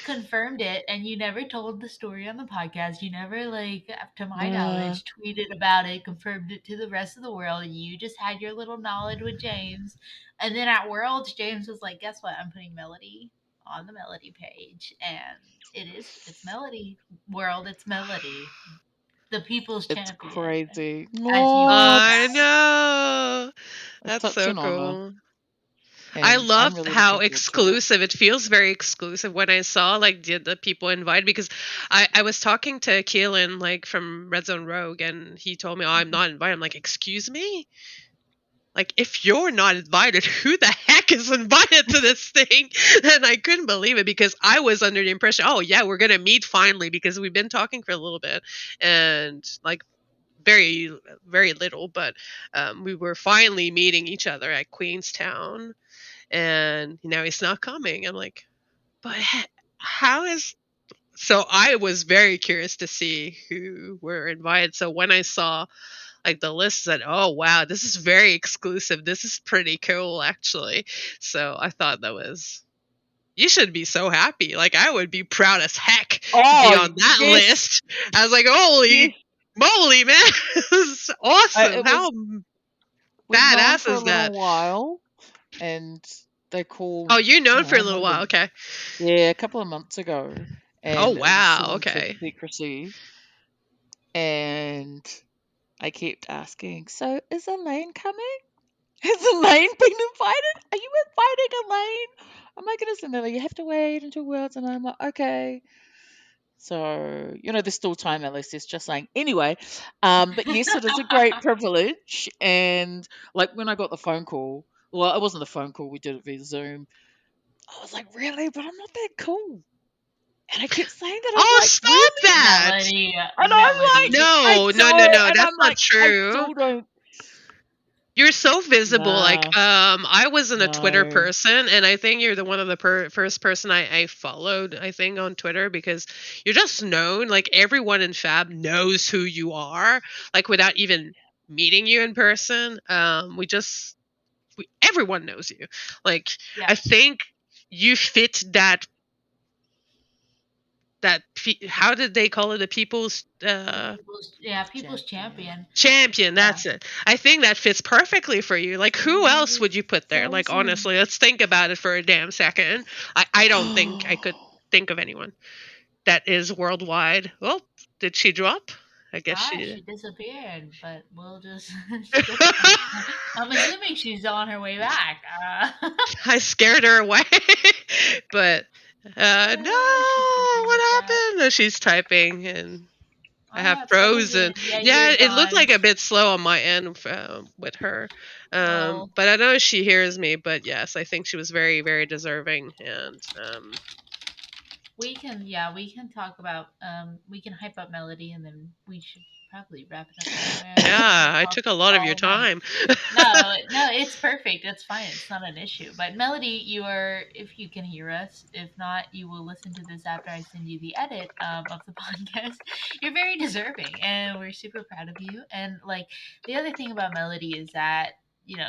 confirmed it, and you never told the story on the podcast. You never, like, to my nah. knowledge, tweeted about it, confirmed it to the rest of the world. You just had your little knowledge with James, and then at Worlds, James was like, "Guess what? I'm putting Melody on the Melody page, and it's Melody World. It's Melody, the People's It's Champion, crazy. as you Oh, called I her." know. it's That's such so an honor, cool. I and I'm loved really how looking forward to it. exclusive it feels. Very exclusive when I saw like the people invited because I was talking to Keelan like from Red Zone Rogue and he told me, "Oh, I'm not invited." I'm like, "Excuse me? Like if you're not invited, who the heck is invited to this thing?" And I couldn't believe it because I was under the impression, "Oh yeah, we're gonna meet finally," because we've been talking for a little bit and like very very little, but we were finally meeting each other at Queenstown and now he's not coming. I'm like, but how is. So I was very curious to see who were invited. So when I saw like the list, I said, "Oh wow, this is very exclusive. This is pretty cool, actually." So I thought that was. You should be so happy. Like I would be proud as heck to be Oh on that yes, list. I was like, yes. "Holy moly, man! This is awesome. It How was We've known badass for a is little that?" while, and they Oh, called, you I known don't for a know, little might have while. been, Okay. yeah, a couple of months ago, Oh and it was wow. still in Okay. secrecy. And I kept asking, so is Elaine coming? Has Elaine been invited? Are you inviting Elaine? Oh my goodness, and they're like, you have to wait until Worlds, and I'm like, okay. So, there's still time, Alice is just saying. Anyway, but yes, it is a great privilege. And like when I got the phone call, well, it wasn't a phone call, we did it via Zoom. I was like, really? But I'm not that cool. And I kept saying that. I'm Oh, like, stop really? that. And And I'm like, Melody. I no, no, no, don't. no. And That's I'm not like, I true. still don't. You're so visible. Like, Nah, I wasn't a Twitter no. person, and I think you're the one of the first person I followed. I think on Twitter because you're just known. Like everyone in Fab knows who you are. Like without even meeting you in person. Everyone knows you. Like Yeah. I think you fit how did they call it, the people's People's Champion. champion. champion, Yeah. that's it. I think that fits perfectly for you. Like who Oh, else would you put there? so Like soon. honestly, let's think about it for a damn second. I don't think I could think of anyone that is worldwide. Well, did she drop? I guess she She did. disappeared, but we'll just skip it. I'm assuming she's on her way back. I scared her away. But no, She's typing what the chat. happened? No, she's typing and I I have got frozen. frozen. Yeah, Yeah, you're it looked gone. like a bit slow on my end with her. Well, But I know she hears me. But yes, I think she was very, very deserving. And we can talk about we can hype up Melody, and then we should probably wrap it up anyway. I don't want yeah, to I talk took a lot of your all night. time. No, it's perfect. It's fine. It's not an issue. But Melody, if you can hear us, if not, you will listen to this after I send you the edit of the podcast. You're very deserving, and we're super proud of you. And like the other thing about Melody is that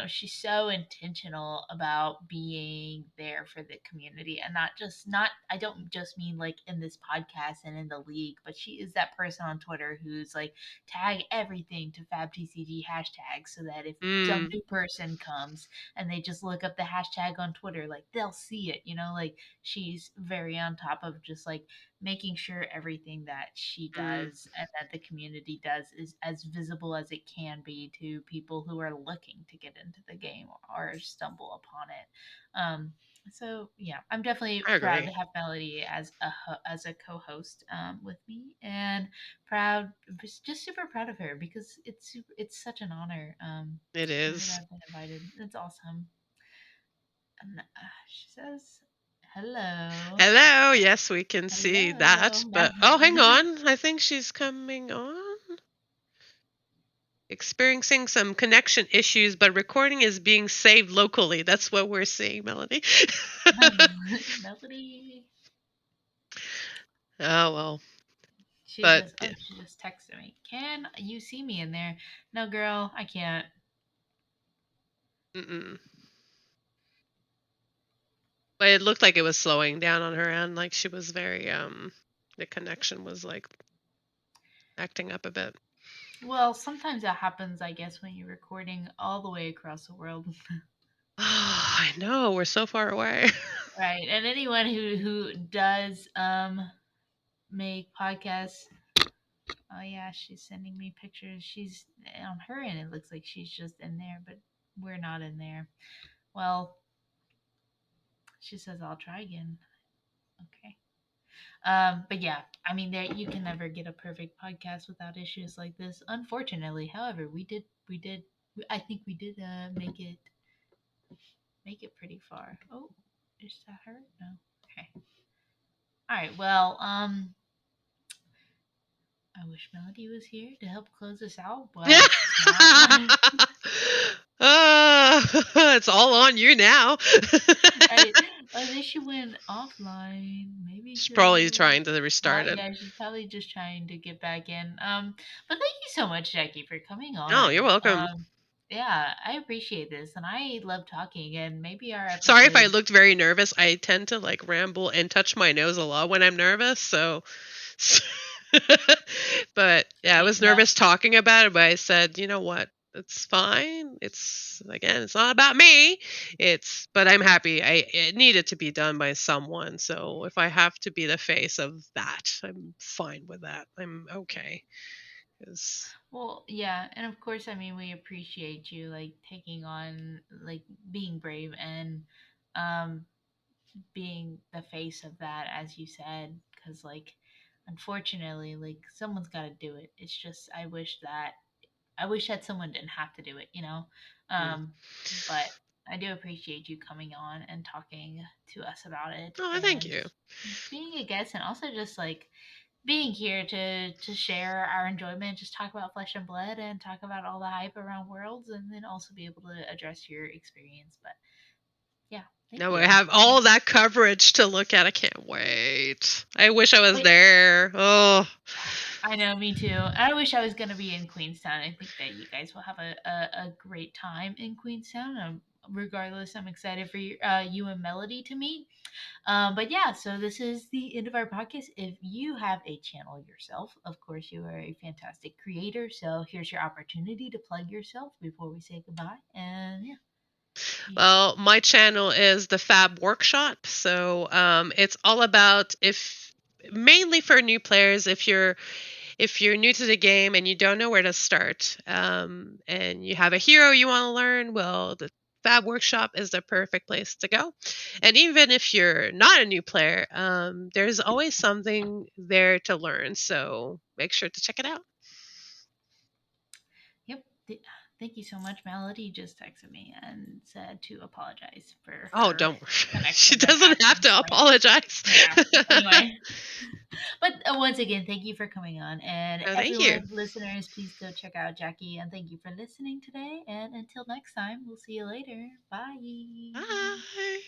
she's so intentional about being there for the community, and not I don't just mean like in this podcast and in the league, but she is that person on Twitter who's like tag everything to FabTCG hashtag so that if some mm, new person comes and they just look up the hashtag on Twitter, like they'll see it, like she's very on top of just like making sure everything that she mm, does and that the community does is as visible as it can be to people who are looking to get into the game or stumble upon it. So yeah, I'm definitely I proud to agree. have Melody as a co-host with me, and proud, just super proud of her because it's such an honor It for her to is. have been invited. It's awesome. And she says, "Hello, Hello. Yes, we can see hello." that. But oh, hang on. I think she's coming on. Experiencing some connection issues, but recording is being saved locally. That's what we're seeing, Melody. Melody. Oh well, She but says, "Oh, she just texted me. Can you see me in there?" No, girl, I can't. mm-mm. But it looked like it was slowing down on her end. Like she was very the connection was like acting up a bit. Well, sometimes that happens, I guess, when you're recording all the way across the world. Oh, I know we're so far away. Right. And anyone who does make podcasts, oh yeah, she's sending me pictures. She's on her end, it looks like she's just in there, but we're not in there. Well, she says I'll try again. Okay. But yeah, I mean, there you can never get a perfect podcast without issues like this. Unfortunately, however, we did. I think we did make it pretty far. Oh, is that her? No. Okay. All right. Well, I wish Melody was here to help close us out, but she's not. It's all on you now. Right. Well, then she went offline. Maybe She's probably trying to Well, restart it. yeah, she's probably just trying to get back in. But thank you so much, Jackie, for coming Oh, you're on. welcome. Yeah, I appreciate this, and I love talking. And maybe our Sorry if I episode, looked very nervous. I tend to like ramble and touch my nose a lot when I'm nervous, so but yeah, I was yeah, nervous talking about it, but I said, you know what? It's fine. It's again, it's not about me. But I'm happy. It needed to be done by someone. So if I have to be the face of that, I'm fine with that. I'm okay. 'Cause- Well, yeah, and of course, I mean, we appreciate you like taking on like being brave and um being the face of that, as you said, because like unfortunately, like someone's got to do it. It's just I wish that someone didn't have to do it, you know. mm. Um, but I do appreciate you coming on and talking to us about it Oh, thank and you. just being a guest and also just like being here to share our enjoyment, just talk about Flesh and Blood and talk about all the hype around Worlds, and then also be able to address your experience. But yeah, thank Now I you. have all that coverage to look at. I can't wait. I wish I was Wait, there. Oh, I know, me too. I wish I was going to be in Queenstown. I think that you guys will have a great time in Queenstown. Regardless, I'm excited for you and Melody to meet. But yeah, so this is the end of our podcast. If you have a channel yourself, of course, you are a fantastic creator. So here's your opportunity to plug yourself before we say goodbye. And yeah, well, my channel is the Fab Workshop. So it's all about if mainly for new players. If you're new to the game and you don't know where to start, and you have a hero you want to learn, well, the Fab Workshop is the perfect place to go. And even if you're not a new player, there's always something there to learn. So make sure to check it out. yep. Thank you so much. Melody just texted me and said to apologize for Oh, her don't worry. She connection that doesn't have happened. to But apologize. yeah, anyway. But once again, thank you for coming on. And Oh, thank you. everyone, listeners, please go check out Jackie. And thank you for listening today. And until next time, we'll see you later. Bye. Bye.